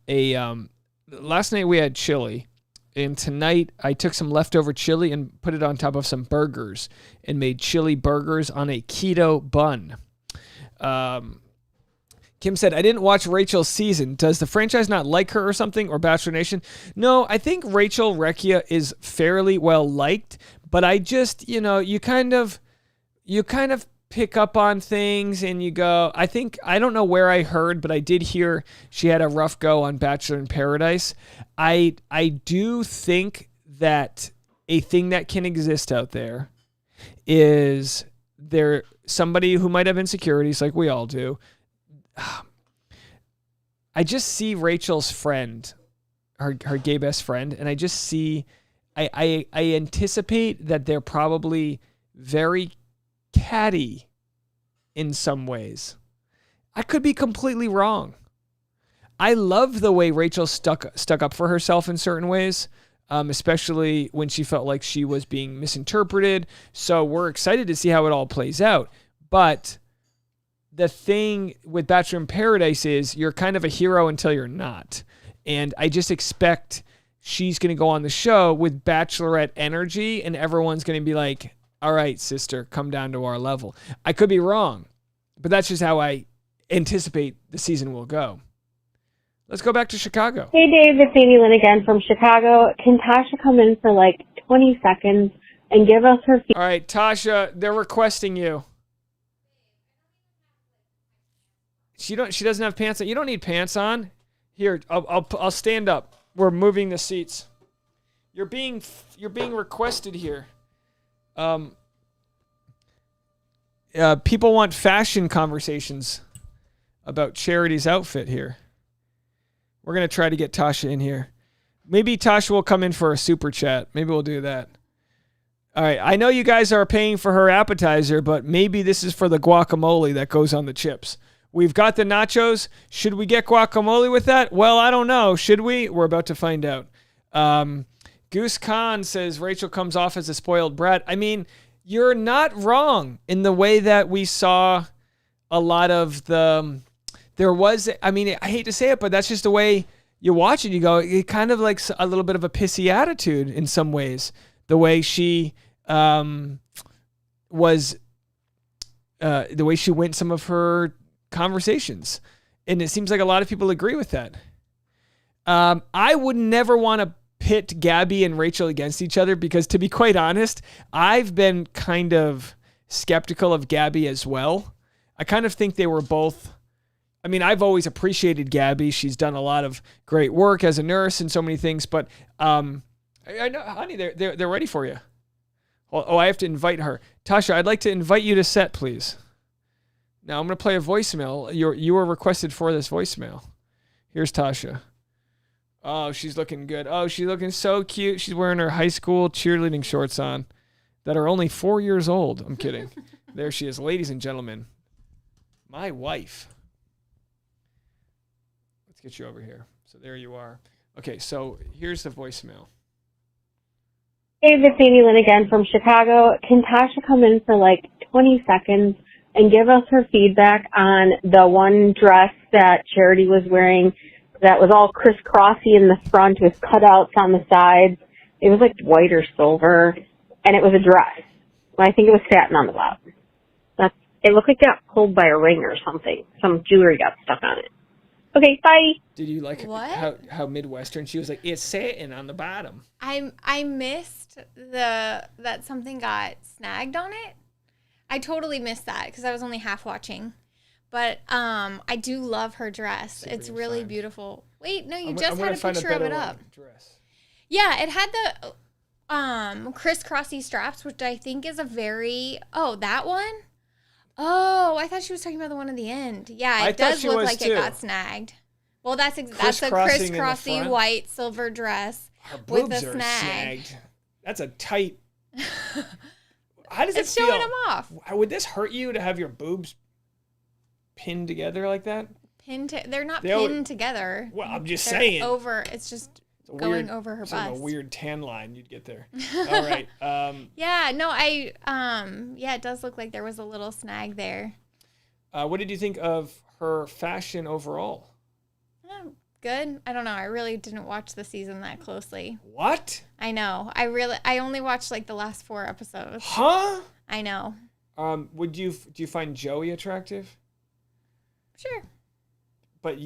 A: last night we had chili. And tonight I took some leftover chili and put it on top of some burgers and made chili burgers on a keto bun. Kim said, I didn't watch Rachel's season. Does the franchise not like her or something, or Bachelor Nation? No, I think Rachel Recchia is fairly well liked, but I just, you kind of pick up on things and you go, I don't know where I heard, but I did hear she had a rough go on Bachelor in Paradise. I do think that a thing that can exist out there is there somebody who might have insecurities like we all do. I just see Rachel's friend, her gay best friend, and I just see, I anticipate that they're probably very catty in some ways. I could be completely wrong. I love the way Rachel stuck up for herself in certain ways, especially when she felt like she was being misinterpreted. So we're excited to see how it all plays out. But the thing with Bachelor in Paradise is you're kind of a hero until you're not. And I just expect she's going to go on the show with Bachelorette energy and everyone's going to be like, all right, sister, come down to our level. I could be wrong, but that's just how I anticipate the season will go. Let's go back to Chicago.
L: Hey, Dave, it's Amy Lynn again from Chicago. Can Tasha come in for like 20 seconds and give us her
A: All right, Tasha, they're requesting you. She doesn't have pants on. You don't need pants on. Here, I'll stand up. We're moving the seats. You're being requested here. People want fashion conversations about Charity's outfit here. We're going to try to get Tasha in here. Maybe Tasha will come in for a super chat. Maybe we'll do that. All right. I know you guys are paying for her appetizer, but maybe this is for the guacamole that goes on the chips. We've got the nachos. Should we get guacamole with that? Well, I don't know. Should we? We're about to find out. Goose Khan says Rachel comes off as a spoiled brat. I mean, you're not wrong in the way that we saw a lot of the there was, I mean, I hate to say it, but that's just the way you watch it. You go, it kind of like a little bit of a pissy attitude in some ways. The way she was, the way she went some of her conversations. And it seems like a lot of people agree with that. I would never want to pit Gabby and Rachel against each other because, to be quite honest, I've been kind of skeptical of Gabby as well. I kind of think they were both, I mean, I've always appreciated Gabby. She's done a lot of great work as a nurse and so many things, but I know, honey, they're ready for you. Oh, I have to invite her. Tasha, I'd like to invite you to set, please. Now I'm going to play a voicemail. You were requested for this voicemail. Here's Tasha. Oh, she's looking good. Oh, she's looking so cute. She's wearing her high school cheerleading shorts on that are only 4 years old. I'm kidding. There she is. Ladies and gentlemen, my wife. Let's get you over here. So there you are. Okay, so here's the voicemail.
L: Hey, it's Amy Lynn again from Chicago. Can Tasha come in for like 20 seconds and give us her feedback on the one dress that Charity was wearing that was all crisscrossy in the front with cutouts on the sides? It was like white or silver, and it was a dress. Well, I think it was satin on the bottom. It looked like it got pulled by a ring or something. Some jewelry got stuck on it. Okay, bye.
A: Did you like how Midwestern she was like, it's satin on the bottom?
K: I missed that something got snagged on it. I totally missed that because I was only half watching. But I do love her dress. It's really beautiful. Wait, no, you just had a picture of it up.
A: Dress.
K: Yeah, it had the crisscrossy straps, which I think is a very that one. Oh, I thought she was talking about the one at the end. Yeah, it does look like it got snagged. Well, that's a crisscrossy white silver dress with a snag.
A: That's a tight. How does it feel?
K: It's showing them off.
A: Would this hurt you to have your boobs pinned together like that?
K: They're not pinned together.
A: Well, I'm just saying.
K: It's just going over her bust.
A: A weird tan line you'd get there. All right.
K: Yeah, no, it does look like there was a little snag there.
A: What did you think of her fashion overall?
K: Good. I don't know. I really didn't watch the season that closely.
A: What?
K: I know. I only watched like the last 4 episodes.
A: Huh?
K: I know.
A: Do you find Joey attractive?
K: Sure.
A: But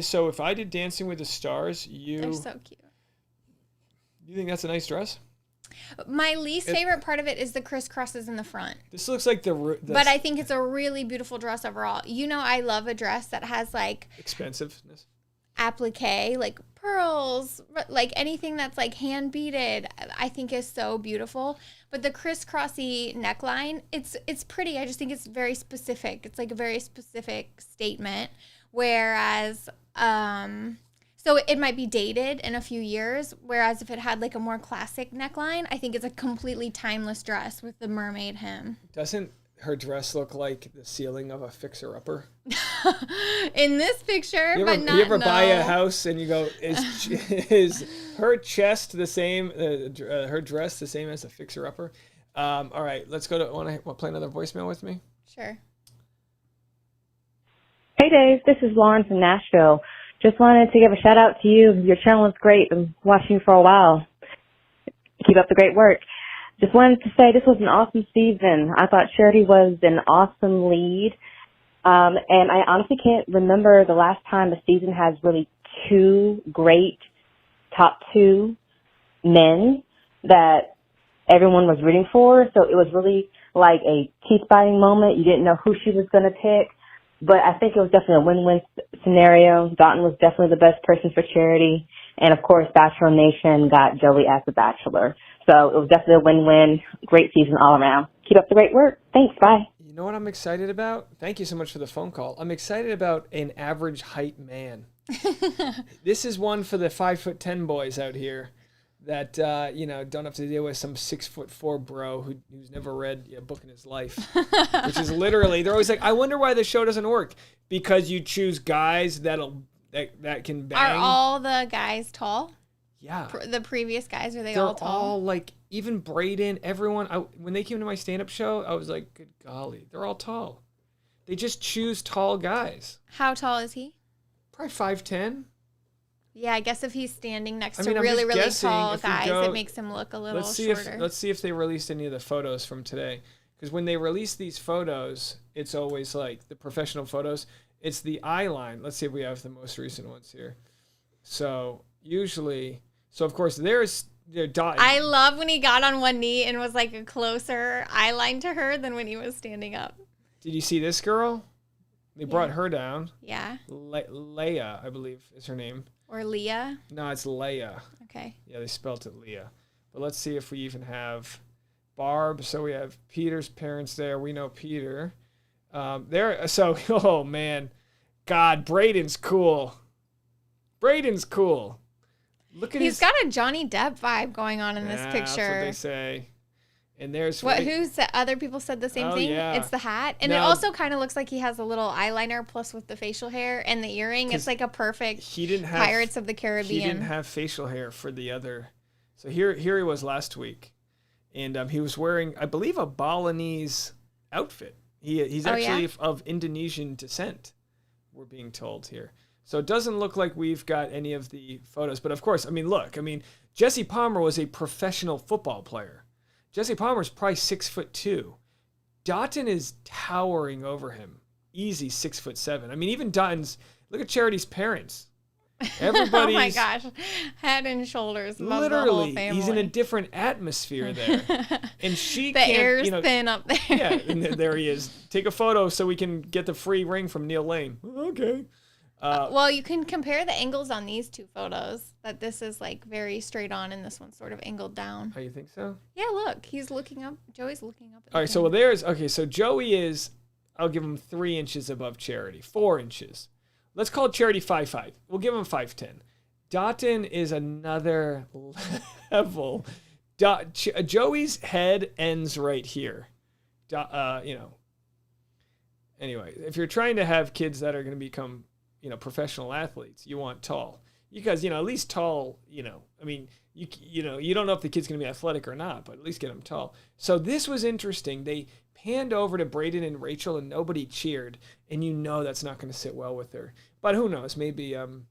A: so if I did Dancing with the Stars,
K: they're so cute.
A: You think that's a nice dress?
K: My least favorite part of it is the crisscrosses in the front.
A: This looks like
K: but I think it's a really beautiful dress overall. You know, I love a dress that has like
A: expensiveness,
K: applique, like pearls, like anything that's like hand beaded. I think is so beautiful. But the crisscrossy neckline, it's pretty. I just think it's very specific. It's like a very specific statement. Whereas, so it might be dated in a few years, whereas if it had like a more classic neckline, I think it's a completely timeless dress with the mermaid hem.
A: Doesn't her dress look like the ceiling of a fixer-upper?
K: In this picture,
A: you ever buy a house and you go, is her chest the same, her dress the same as a fixer-upper? All right, let's go to, want to play another voicemail with me?
K: Sure.
O: Hey Dave, this is Lauren from Nashville. Just wanted to give a shout out to you. Your channel is great. Been watching you for a while. Keep up the great work. Just wanted to say this was an awesome season. I thought Charity was an awesome lead. And I honestly can't remember the last time a season has really 2 great top 2 men that everyone was rooting for. So it was really like a teeth-biting moment. You didn't know who she was going to pick. But I think it was definitely a win-win scenario. Dalton was definitely the best person for Charity. And, of course, Bachelor Nation got Joey as the Bachelor. So it was definitely a win-win. Great season all around. Keep up the great work. Thanks. Bye.
A: You know what I'm excited about? Thank you so much for the phone call. I'm excited about an average height man. This is one for the 5'10" boys out here that, don't have to deal with some 6'4" bro who's never read a book in his life. Which is literally, they're always like, I wonder why the show doesn't work. Because you choose guys that can bang.
K: Are all the guys tall?
A: Yeah.
K: The previous guys, are
A: They're
K: all tall?
A: all like, even Braden, everyone. When they came to my stand-up show, I was like, good golly, they're all tall. They just choose tall guys.
K: How tall is he?
A: Probably 5'10".
K: Yeah, I guess if he's standing next
A: I mean,
K: to
A: I'm
K: really,
A: just
K: really
A: guessing
K: tall
A: if we
K: guys,
A: go-
K: it makes him look a little shorter.
A: Let's see if they released any of the photos from today. Because when they release these photos, it's always like the professional photos. It's the eye line. Let's see if we have the most recent ones here. So usually, of course, there's dot.
K: I love when he got on one knee and was like a closer eye line to her than when he was standing up.
A: Did you see this girl? They brought her down.
K: Yeah.
A: Leia, I believe, is her name.
K: Or Leah.
A: No, it's Leia.
K: Okay.
A: Yeah, they spelt it Leah. But let's see if we even have Barb. So we have Peter's parents there. We know Peter. So, oh man, God, Braden's cool. Look at
K: He's got a Johnny Depp vibe going on in this picture.
A: That's what they say. And there's
K: other people said the same thing?
A: Yeah.
K: It's the hat. And it also kind of looks like he has a little eyeliner plus with the facial hair and the earring. It's like a perfect Pirates of the Caribbean.
A: He didn't have facial hair for the other. So here he was last week. And he was wearing, I believe, a Balinese outfit. He's actually of Indonesian descent, we're being told here. So it doesn't look like we've got any of the photos. But of course, Jesse Palmer was a professional football player. Jesse Palmer's probably 6'2". Dotun is towering over him. Easy 6'7". I mean, even Dotton's, look at Charity's parents. Everybody's
K: oh my gosh, head and shoulders above
A: literally,
K: the whole family.
A: He's in a different atmosphere there. And she
K: the air's thin up there.
A: Yeah, and there he is. Take a photo so we can get the free ring from Neil Lane. Okay.
K: Well, you can compare the angles on these two photos. That this is like very straight on, and this one's sort of angled down.
A: Oh, you think so?
K: Yeah, look, he's looking up. Joey's looking up.
A: All right, so so Joey is, I'll give him 3 inches above Charity, 4 inches. Let's call Charity 5'5". We'll give him 5'10". Dotun is another level. Joey's head ends right here. Anyway, if you're trying to have kids that are going to become, professional athletes, you want tall. Because, at least tall, you don't know if the kid's going to be athletic or not, but at least get them tall. So this was interesting. They panned over to Braden and Rachel and nobody cheered, and that's not going to sit well with her. But who knows? Maybe I'm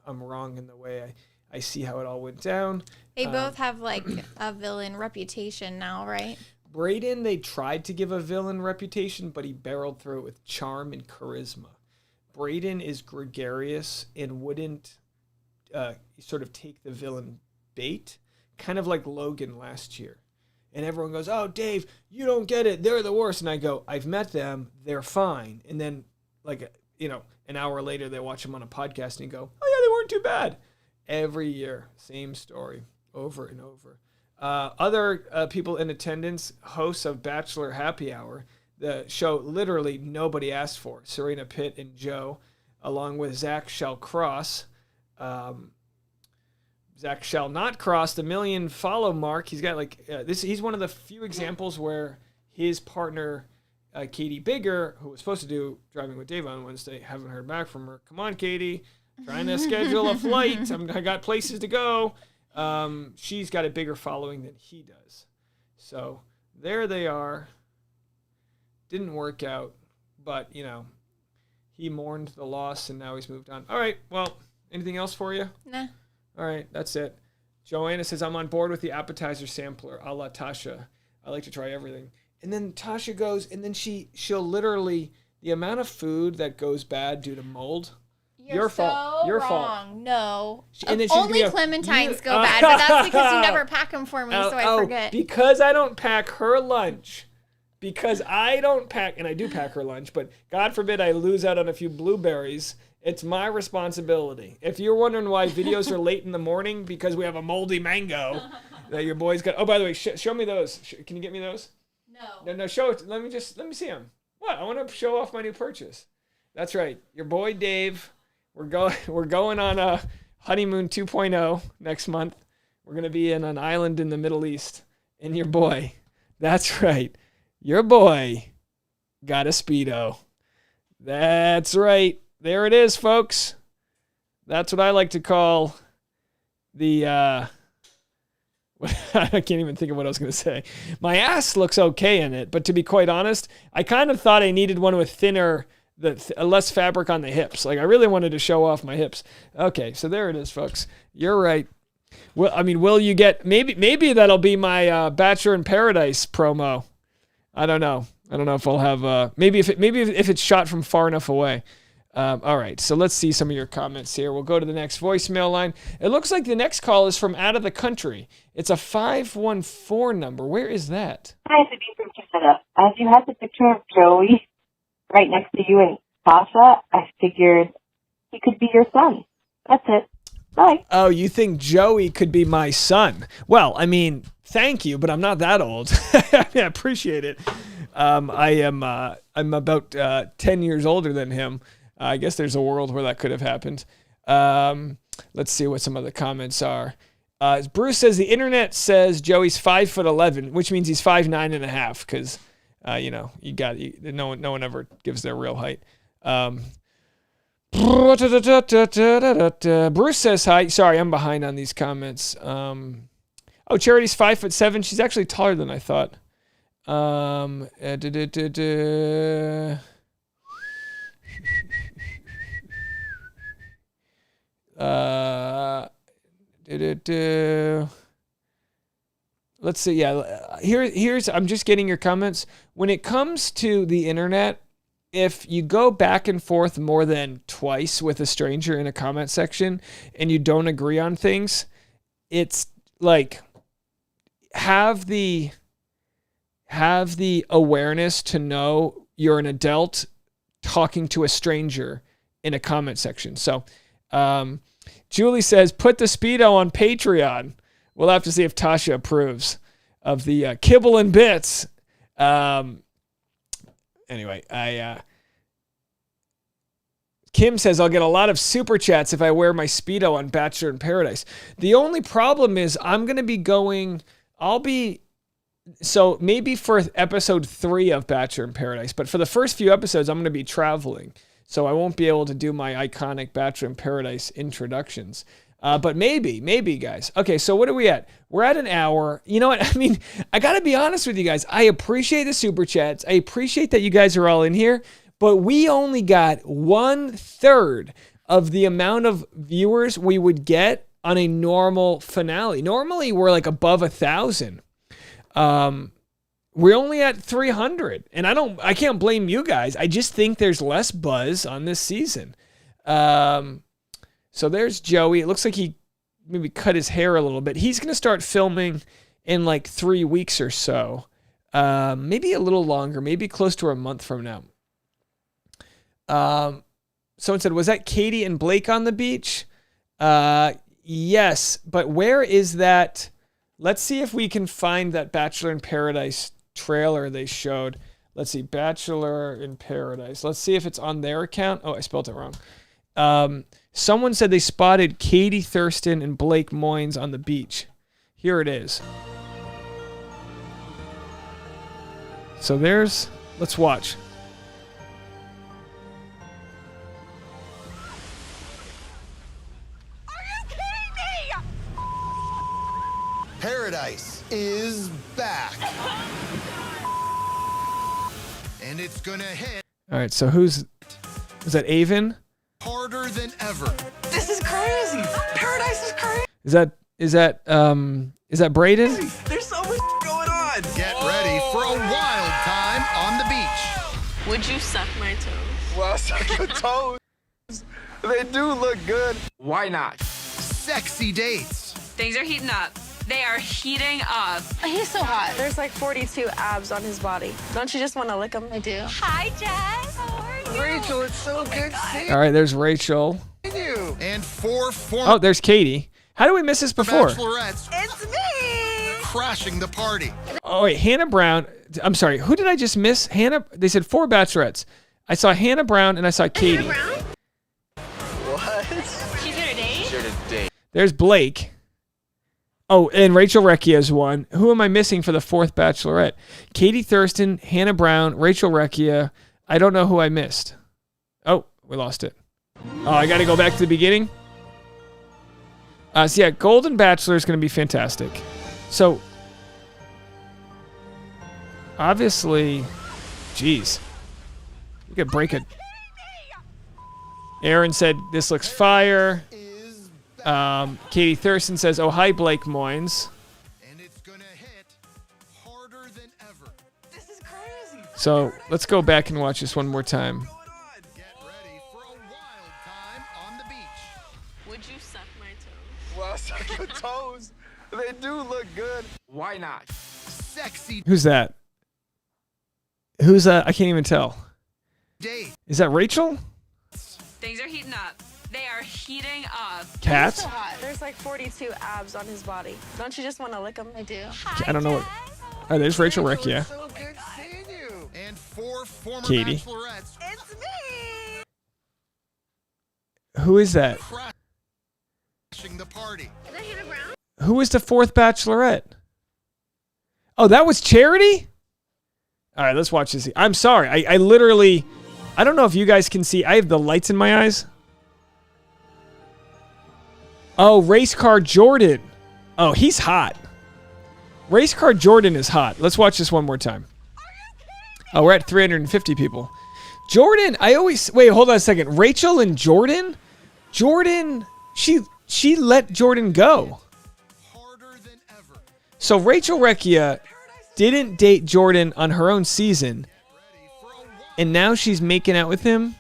A: wrong in the way I see how it all went down.
K: They both have like a villain reputation now, right?
A: Braden, they tried to give a villain reputation, but he barreled through it with charm and charisma. Braden is gregarious and wouldn't sort of take the villain bait, kind of like Logan last year. And everyone goes, "Oh, Dave, you don't get it. They're the worst." And I go, "I've met them. They're fine." And then, an hour later, they watch them on a podcast and go, "Oh, yeah, they weren't too bad." Every year, same story, over and over. Other people in attendance, hosts of Bachelor Happy Hour, the show literally nobody asked for. Serena Pitt and Joe, along with Zach shall cross. Zach shall not cross the 1 million follow mark. He's got he's one of the few examples where his partner, Katie Bigger, who was supposed to do Driving with Dave on Wednesday, haven't heard back from her. Come on, Katie. Trying to schedule a flight. I got places to go. She's got a bigger following than he does. So there they are. Didn't work out, but, he mourned the loss and now he's moved on. All right, well, anything else for you?
K: Nah.
A: All right, that's it. Joanna says, "I'm on board with the appetizer sampler, a la Tasha. I like to try everything." And then Tasha goes, and then she'll literally, the amount of food that goes bad due to mold.
K: Your fault.
A: Your
K: wrong.
A: fault.
K: No.
A: And then
K: only clementines go bad, but that's because you never pack them for me, so I forget.
A: Because I don't pack her lunch. Because I don't pack, and I do pack her lunch, but God forbid I lose out on a few blueberries. It's my responsibility. If you're wondering why videos are late in the morning, because we have a moldy mango that your boy's got. Oh, by the way, show me those. Can you get me those? No, show it. Let me see them. What? I want to show off my new purchase. That's right. Your boy Dave. We're going on a honeymoon 2.0 next month. We're going to be in an island in the Middle East. And your boy, that's right. Your boy got a Speedo. That's right. There it is, folks. That's what I like to call the, I can't even think of what I was going to say. My ass looks okay in it, but to be quite honest, I kind of thought I needed one with thinner, less fabric on the hips. Like I really wanted to show off my hips. Okay, so there it is, folks. You're right. Well, I mean, will you get maybe that'll be my Bachelor in Paradise promo. I don't know. I don't know if I'll have maybe if it's shot from far enough away. All right, so let's see some of your comments here. We'll go to the next voicemail line. It looks like the next call is from out of the country. It's a 514 number. Where is that?
H: Hi, Sabine from Canada. As you had the picture of Joey right next to you and Tasha, I figured he could be your son. That's it. Bye.
A: Oh, you think Joey could be my son? Well, I mean, thank you, but I'm not that old. I appreciate it. I'm about 10 years older than him. I guess there's a world where that could have happened. Let's see what some of the comments are. Bruce says the internet says Joey's 5'11", which means he's 5'9.5", because no one ever gives their real height. Bruce says hi. Sorry, I'm behind on these comments. Charity's 5'7". She's actually taller than I thought. Let's see. Yeah, here's. I'm just getting your comments. When it comes to the internet, if you go back and forth more than twice with a stranger in a comment section and you don't agree on things, it's like have the awareness to know you're an adult talking to a stranger in a comment section. So, Julie says, put the Speedo on Patreon. We'll have to see if Tasha approves of the kibble and bits. Anyway, Kim says, I'll get a lot of super chats if I wear my Speedo on Bachelor in Paradise. The only problem is I'm going to be so maybe for episode 3 of Bachelor in Paradise, but for the first few episodes, I'm going to be traveling. So I won't be able to do my iconic Bachelor in Paradise introductions. But maybe, guys. Okay, so what are we at? We're at an hour. You know what? I mean, I got to be honest with you guys. I appreciate the super chats. I appreciate that you guys are all in here. But we only got 1/3 of the amount of viewers we would get on a normal finale. Normally, we're like above 1,000. We're only at 300. And I can't blame you guys. I just think there's less buzz on this season. So there's Joey. It looks like he maybe cut his hair a little bit. He's going to start filming in like 3 weeks or so. Maybe a little longer, maybe close to a month from now. Someone said, was that Katie and Blake on the beach? Yes, but where is that? Let's see if we can find that Bachelor in Paradise trailer they showed. Let's see, Bachelor in Paradise. Let's see if it's on their account. Oh, I spelled it wrong. Someone said they spotted Katie Thurston and Blake Moynes on the beach. Here it is. So let's watch.
P: Paradise is back. And it's gonna hit.
A: All right, so is that Avon?
P: Harder than ever. This is crazy. Paradise is crazy.
A: Is that Braden?
P: There's so much going on. Get ready for a wild time on the beach.
Q: Would you suck my toes?
P: Well, suck your toes. They do look good. Why not? Sexy dates.
Q: Things are heating up. They are heating up. He's so hot.
R: There's like 42 abs on his body. Don't you just want to lick him?
Q: I do. Hi, Jess. How are you?
P: Rachel, it's so good seeing you.
A: All right, there's Rachel.
P: And 4 former.
A: Oh, there's Katie. How did we miss this before?
P: Bachelorettes.
R: It's me.
P: Crashing the party.
A: Oh, wait, Hannah Brown. I'm sorry, who did I just miss? Hannah. They said 4 Bachelorettes. I saw Hannah Brown and I saw Katie.
R: Hannah Brown?
P: What?
Q: She's here today?
P: She's here today.
A: There's Blake. Oh, and Rachel Recchia is one. Who am I missing for the 4th Bachelorette? Katie Thurston, Hannah Brown, Rachel Recchia. I don't know who I missed. Oh, we lost it. Oh, I got to go back to the beginning. So yeah, Golden Bachelor is going to be fantastic. So, obviously, geez. We could break it. Aaron said, this looks fire. Katie Thurston says, oh, hi, Blake Moynes. So, let's go back and watch this one more time.
R: Would you suck my toes? Well, suck your toes. They do look good. Why not? Sexy.
A: Who's that? Who's that? I can't even tell. Is that Rachel?
Q: Things are heating up. They are heating up.
A: Cat?
R: So hot. There's like 42 abs on his body. Don't you just want to lick them? I do.
A: I don't know what. Oh, there's Rachel Recchia.
P: So good seeing you. And 4 former
A: Katie.
P: bachelorettes. It's me.
A: Who is that?
P: Crashing the party.
R: Is that Hannah Brown?
A: Who is the 4th Bachelorette? Oh, that was Charity? All right, let's watch this. I'm sorry. I literally... I don't know if you guys can see. I have the lights in my eyes. Oh, Race Car Jordan. Oh, he's hot. Race Car Jordan is hot. Let's watch this one more time. Oh, we're at 350 people. Jordan, I always... Wait, hold on a second. Rachel and Jordan? Jordan... She let Jordan go. So Rachel Recchia didn't date Jordan on her own season, and now she's making out with him.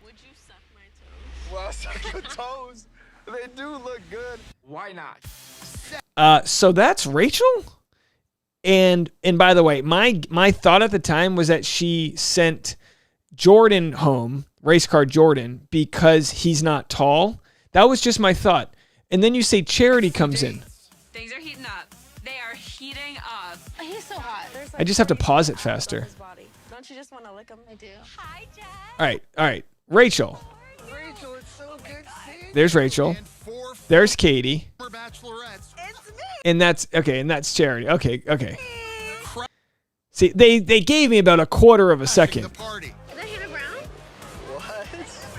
R: Would you suck my toes? Well, suck your toes. They do look good. Why not?
A: So that's Rachel? And by the way, my thought at the time was that she sent Jordan home, Race Car Jordan, because he's not tall. That was just my thought. And then you say Charity comes in.
Q: Things are heating up. They are heating up.
R: He's so hot. There's
A: I just have to pause it faster.
R: Don't you just want to lick him? I do. Hi, Jack.
A: All right. Rachel.
P: Rachel, it's so good seeing
A: There's Rachel. There's Katie.
P: you. Bachelorettes. It's me.
A: And that's Charity. Okay. See, they gave me about a quarter of a second.
R: Is that Hannah Brown? What?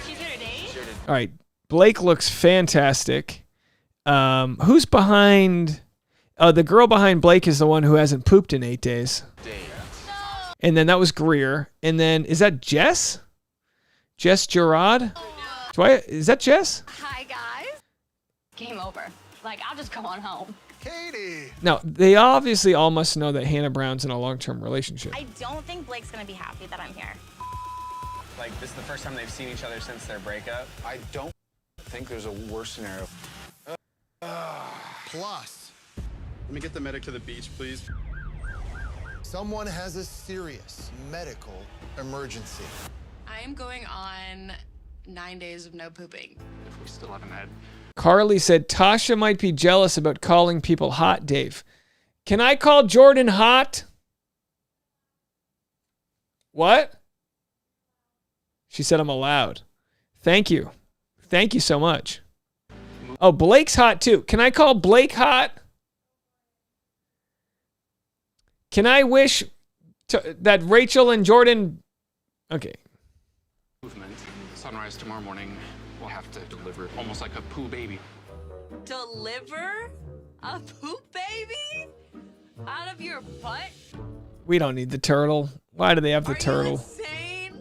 R: She's here today?
A: All right. Blake looks fantastic. Who's behind... the girl behind Blake is the one who hasn't pooped in 8 days. And then that was Greer. And then, is that Jess? Jess Gerard? Is that Jess?
S: Hi, guys. Game over. Like, I'll just go on home.
P: Katie.
A: Now, they obviously all must know that Hannah Brown's in a long-term relationship.
S: I don't think Blake's gonna be happy that I'm here.
T: Like, this is the first time they've seen each other since their breakup. I don't think there's a worse scenario.
P: Plus,
U: Let me get the medic to the beach, please.
P: someone has a serious medical emergency.
V: I am going on 9 days of no pooping.
T: If we still haven't had...
A: Carly said, Tasha might be jealous about calling people hot, Dave. Can I call Jordan hot? What? She said I'm allowed. Thank you. Thank you so much. Oh, Blake's hot too. Can I call Blake hot? Can I wish that Rachel and Jordan... Okay.
T: Movement. Sunrise tomorrow morning, we'll have to deliver almost like a poo baby.
Q: Deliver a poop baby out of your butt?
A: We don't need the turtle. Why do they have the turtle?
V: Insane.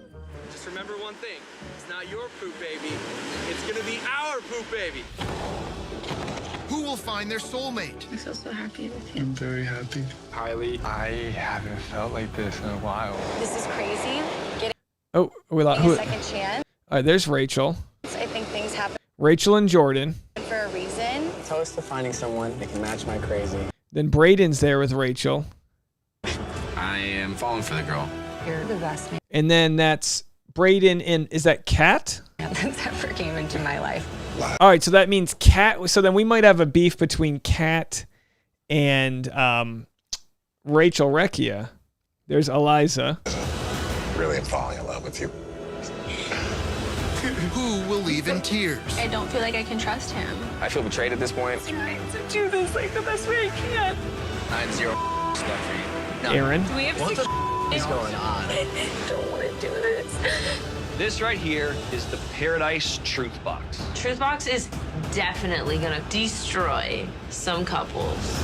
V: Just remember one thing. It's not your poop baby. It's gonna be our poop baby.
P: Who will find their soulmate?
V: I feel so happy with you.
T: I'm very happy. Kylie, I haven't felt like this in a while.
S: This is crazy. Getting
A: Oh,
S: a second chance.
A: All right, there's Rachel.
S: I think things happen
A: Rachel and Jordan.
S: for a reason.
T: Toast to finding someone that can match my crazy.
A: Then Braden's there with Rachel.
T: I am falling for the girl.
S: You're the best man
A: And then that's Braden and is that Kat?
S: that's ever came into my life.
A: All right, so that means Kat. So then we might have a beef between Kat and Rachel Recchia. There's Eliza.
W: Really am falling in love with you.
P: Who will leave in tears?
V: I don't feel like I can trust him.
T: I feel betrayed at this point.
V: Trying to do this like the best way I can.
T: 9-0 stuff for you.
A: Aaron.
V: Do we have
T: What
V: to
T: the is going on?
V: I don't want to do this.
X: This right here is the Paradise Truth Box.
Y: Truth Box is definitely gonna destroy some couples.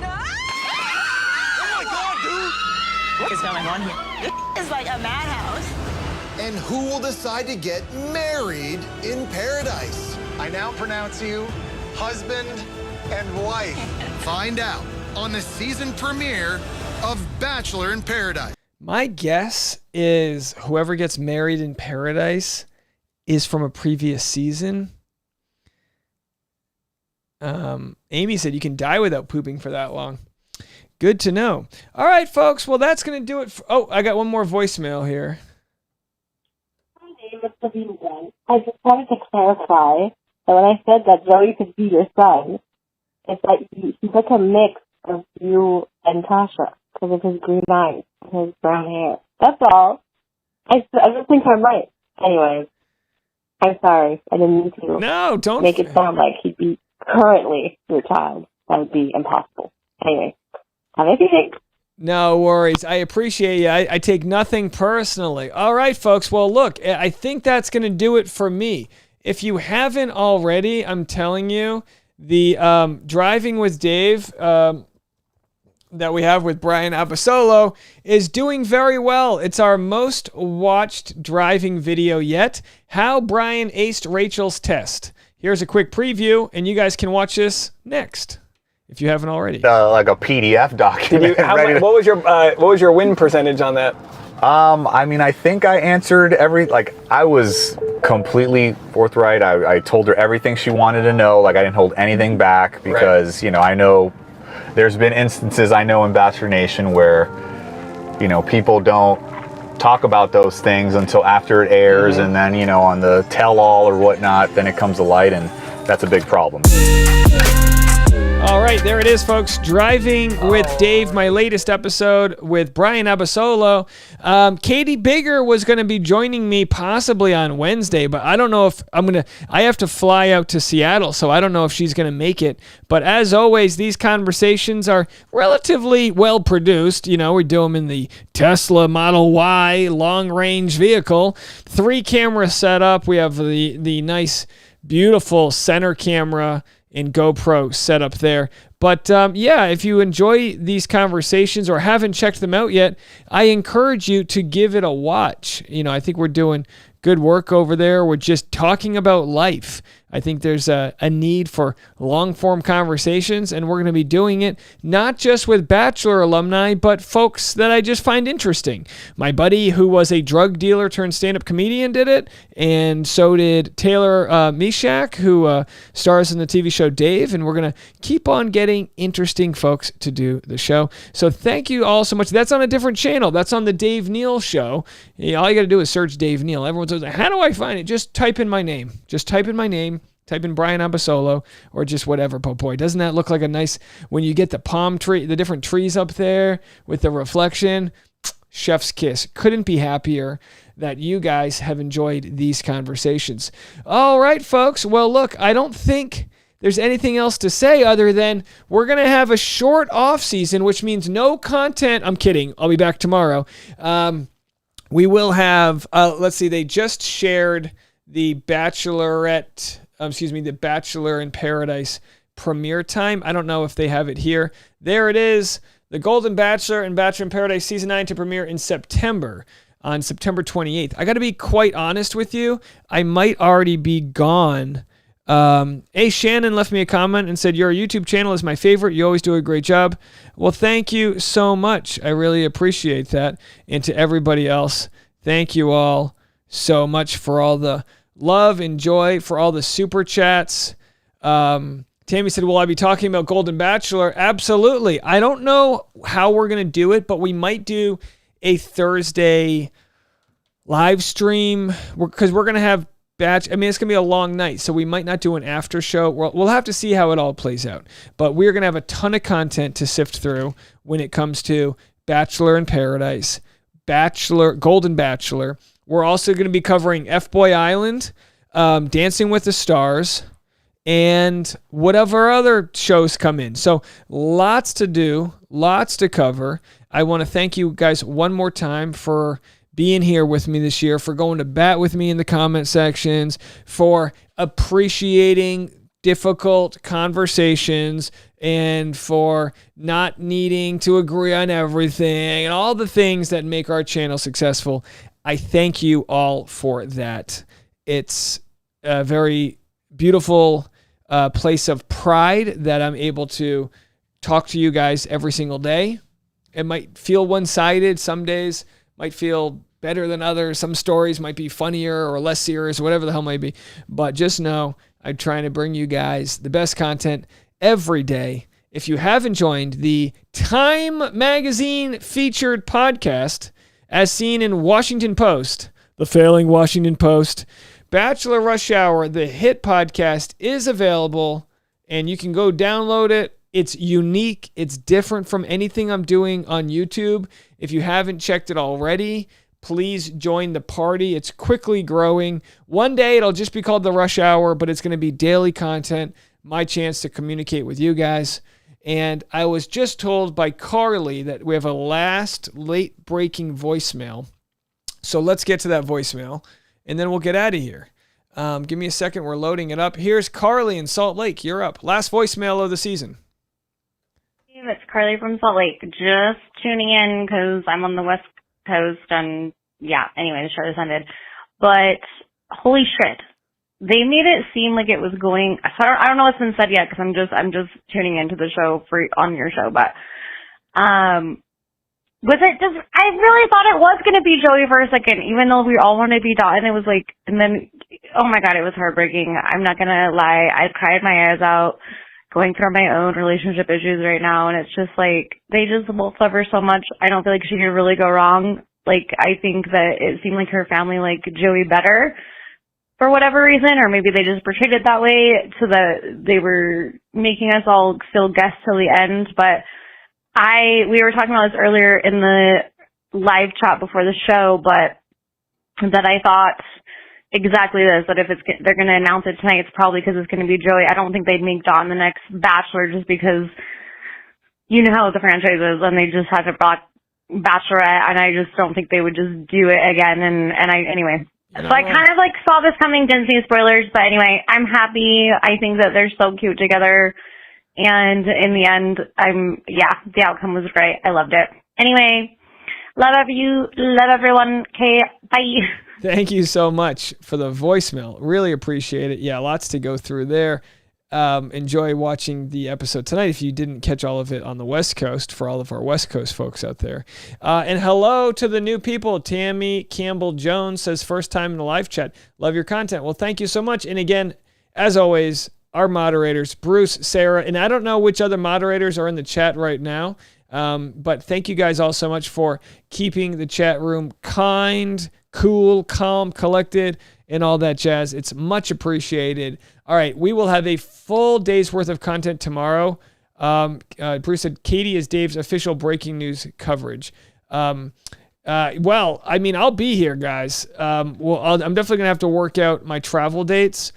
V: No!
B: What is going on here? This is like a madhouse.
P: And who will decide to get married in paradise? I now pronounce you husband and wife. Find out on the season premiere of Bachelor in Paradise.
A: My guess is whoever gets married in paradise is from a previous season. Amy said you can die without pooping for that long. Good to know. All right, folks. Well, that's going to do it. I got one more voicemail here.
H: My name is Sabine. I just wanted to clarify that when I said that Joey could be your son, it's that he's like a mix of you and Tasha because of his green eyes and his brown hair. That's all. I don't think I'm right. Anyways, I'm sorry. I didn't mean to
A: don't
H: make it sound like he'd be currently your child. That would be impossible. Anyway, have a good day.
A: No worries. I appreciate you. I take nothing personally. All right, folks. Well, look, I think that's going to do it for me. If you haven't already, I'm telling you, the Driving with Dave that we have with Brian Abasolo is doing very well. It's our most watched driving video yet. How Brian aced Rachel's test. Here's a quick preview, and you guys can watch this next if you haven't already.
C: Like a PDF document.
D: What was your win percentage on that?
C: I mean, I think I answered I was completely forthright. I told her everything she wanted to know. Like, I didn't hold anything back because, I know there's been instances I know in Bachelor Nation where, people don't talk about those things until after it airs, and then, on the tell-all or whatnot, then it comes to light, and that's a big problem.
A: All right, there it is, folks. Driving with Dave, my latest episode with Brian Abasolo. Katie Bigger was going to be joining me possibly on Wednesday, but I don't know if I have to fly out to Seattle, so I don't know if she's going to make it. But as always, these conversations are relatively well produced. We do them in the Tesla Model Y long-range vehicle. 3 camera setup. We have the nice, beautiful center camera and GoPro set up there. But if you enjoy these conversations or haven't checked them out yet, I encourage you to give it a watch. I think we're doing good work over there. We're just talking about life. I think there's a need for long-form conversations, and we're going to be doing it not just with Bachelor alumni, but folks that I just find interesting. My buddy who was a drug dealer turned stand-up comedian did it, and so did Taylor Mishak, who stars in the TV show Dave, and we're going to keep on getting interesting folks to do the show. So thank you all so much. That's on a different channel. That's on the Dave Neal Show. All you got to do is search Dave Neal. Everyone says, how do I find it? Just type in my name. Type in Brian Abasolo or just whatever. But boy, doesn't that look like a nice, when you get the palm tree, the different trees up there with the reflection, chef's kiss. Couldn't be happier that you guys have enjoyed these conversations. All right, folks. Well, look, I don't think there's anything else to say other than we're going to have a short off season, which means no content. I'm kidding. I'll be back tomorrow. We will have, let's see, they just shared the Bachelorette, the Bachelor in Paradise premiere time. I don't know if they have it here. There it is. The Golden Bachelor and Bachelor in Paradise Season 9 to premiere in September, on September 28th. I got to be quite honest with you. I might already be gone. Shannon left me a comment and said, your YouTube channel is my favorite. You always do a great job. Well, thank you so much. I really appreciate that. And to everybody else, thank you all so much for all the love and joy, for all the super chats. Tammy said, will I be talking about Golden Bachelor? Absolutely. I don't know how we're going to do it, but we might do a Thursday live stream because we're going to have it's going to be a long night, so we might not do an after show. We'll have to see how it all plays out. But we're going to have a ton of content to sift through when it comes to Bachelor in Paradise, Golden Bachelor. We're also going to be covering F-Boy Island, Dancing with the Stars, and whatever other shows come in. So lots to do, lots to cover. I want to thank you guys one more time for being here with me this year, for going to bat with me in the comment sections, for appreciating difficult conversations and for not needing to agree on everything and all the things that make our channel successful. I thank you all for that. It's a very beautiful place of pride that I'm able to talk to you guys every single day. It might feel one-sided. Some days might feel better than others. Some stories might be funnier or less serious, or whatever the hell might be. But just know I'm trying to bring you guys the best content every day. If you haven't joined the Time Magazine featured podcast, as seen in Washington Post, the failing Washington Post, Bachelor Rush Hour, the hit podcast, is available, and you can go download it. It's unique. It's different from anything I'm doing on YouTube. If you haven't checked it already, please join the party. It's quickly growing. One day it'll just be called the Rush Hour, but it's going to be daily content, my chance to communicate with you guys. And I was just told by Carly that we have a last late-breaking voicemail. So let's get to that voicemail, and then we'll get out of here. Give me a second. We're loading it up. Here's Carly in Salt Lake. You're up. Last voicemail of the season.
E: It's Carly from Salt Lake. Just tuning in because I'm on the West Coast, and yeah, anyway, the show just ended. But holy shit, they made it seem like it was going. So I don't know what's been said yet because I'm just tuning into the show on your show. But was it just? I really thought it was going to be Joey for a second, even though we all wanted to be Dotun. It was like, and then oh my god, it was heartbreaking. I'm not gonna lie, I cried my eyes out. Going through my own relationship issues right now, and it's just like they just both love her so much. I don't feel like she could really go wrong. Like, I think that it seemed like her family liked Joey better for whatever reason, or maybe they just portrayed it that way so that they were making us all still guess till the end. But we were talking about this earlier in the live chat before the show, but that I thought exactly this, that if they're going to announce it tonight, it's probably because it's going to be Joey. I don't think they'd make Dotun the next Bachelor just because you know how the franchise is, and they just had to block Bachelorette, and I just don't think they would just do it again. Anyway. So I kind of like saw this coming, didn't see spoilers, but anyway, I'm happy. I think that they're so cute together, and in the end, the outcome was great. I loved it. Anyway, love you, love everyone. Okay, bye.
A: Thank you so much for the voicemail. Really appreciate it. Yeah, lots to go through there. Enjoy watching the episode tonight if you didn't catch all of it on the West Coast, for all of our West Coast folks out there. And hello to the new people. Tammy Campbell-Jones says, first time in the live chat. Love your content. Well, thank you so much. And again, as always, our moderators, Bruce, Sarah, and I don't know which other moderators are in the chat right now, but thank you guys all so much for keeping the chat room kind, cool, calm, collected, and all that jazz. It's much appreciated. All right, we will have a full day's worth of content tomorrow. Bruce said Katie is Dave's official breaking news coverage. Well, I mean, I'll be here, guys. I'm definitely gonna have to work out my travel dates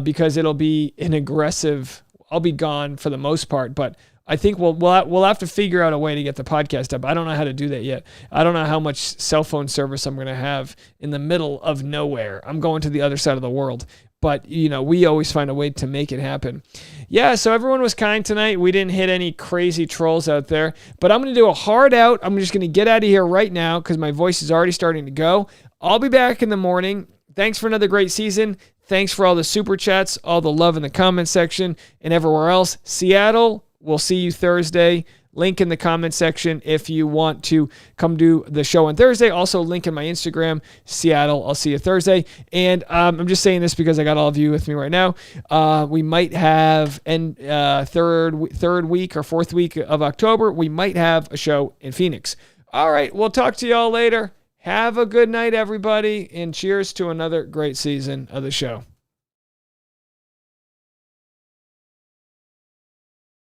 A: because it'll be an aggressive. I'll be gone for the most part, but I think we'll have to figure out a way to get the podcast up. I don't know how to do that yet. I don't know how much cell phone service I'm going to have in the middle of nowhere. I'm going to the other side of the world. But, we always find a way to make it happen. Yeah, so everyone was kind tonight. We didn't hit any crazy trolls out there. But I'm going to do a hard out. I'm just going to get out of here right now because my voice is already starting to go. I'll be back in the morning. Thanks for another great season. Thanks for all the super chats, all the love in the comment section, and everywhere else. Seattle, we'll see you Thursday. Link in the comment section if you want to come do the show on Thursday. Also, link in my Instagram, Seattle. I'll see you Thursday. And I'm just saying this because I got all of you with me right now. We might have third week or fourth week of October, we might have a show in Phoenix. All right, we'll talk to y'all later. Have a good night, everybody, and cheers to another great season of the show.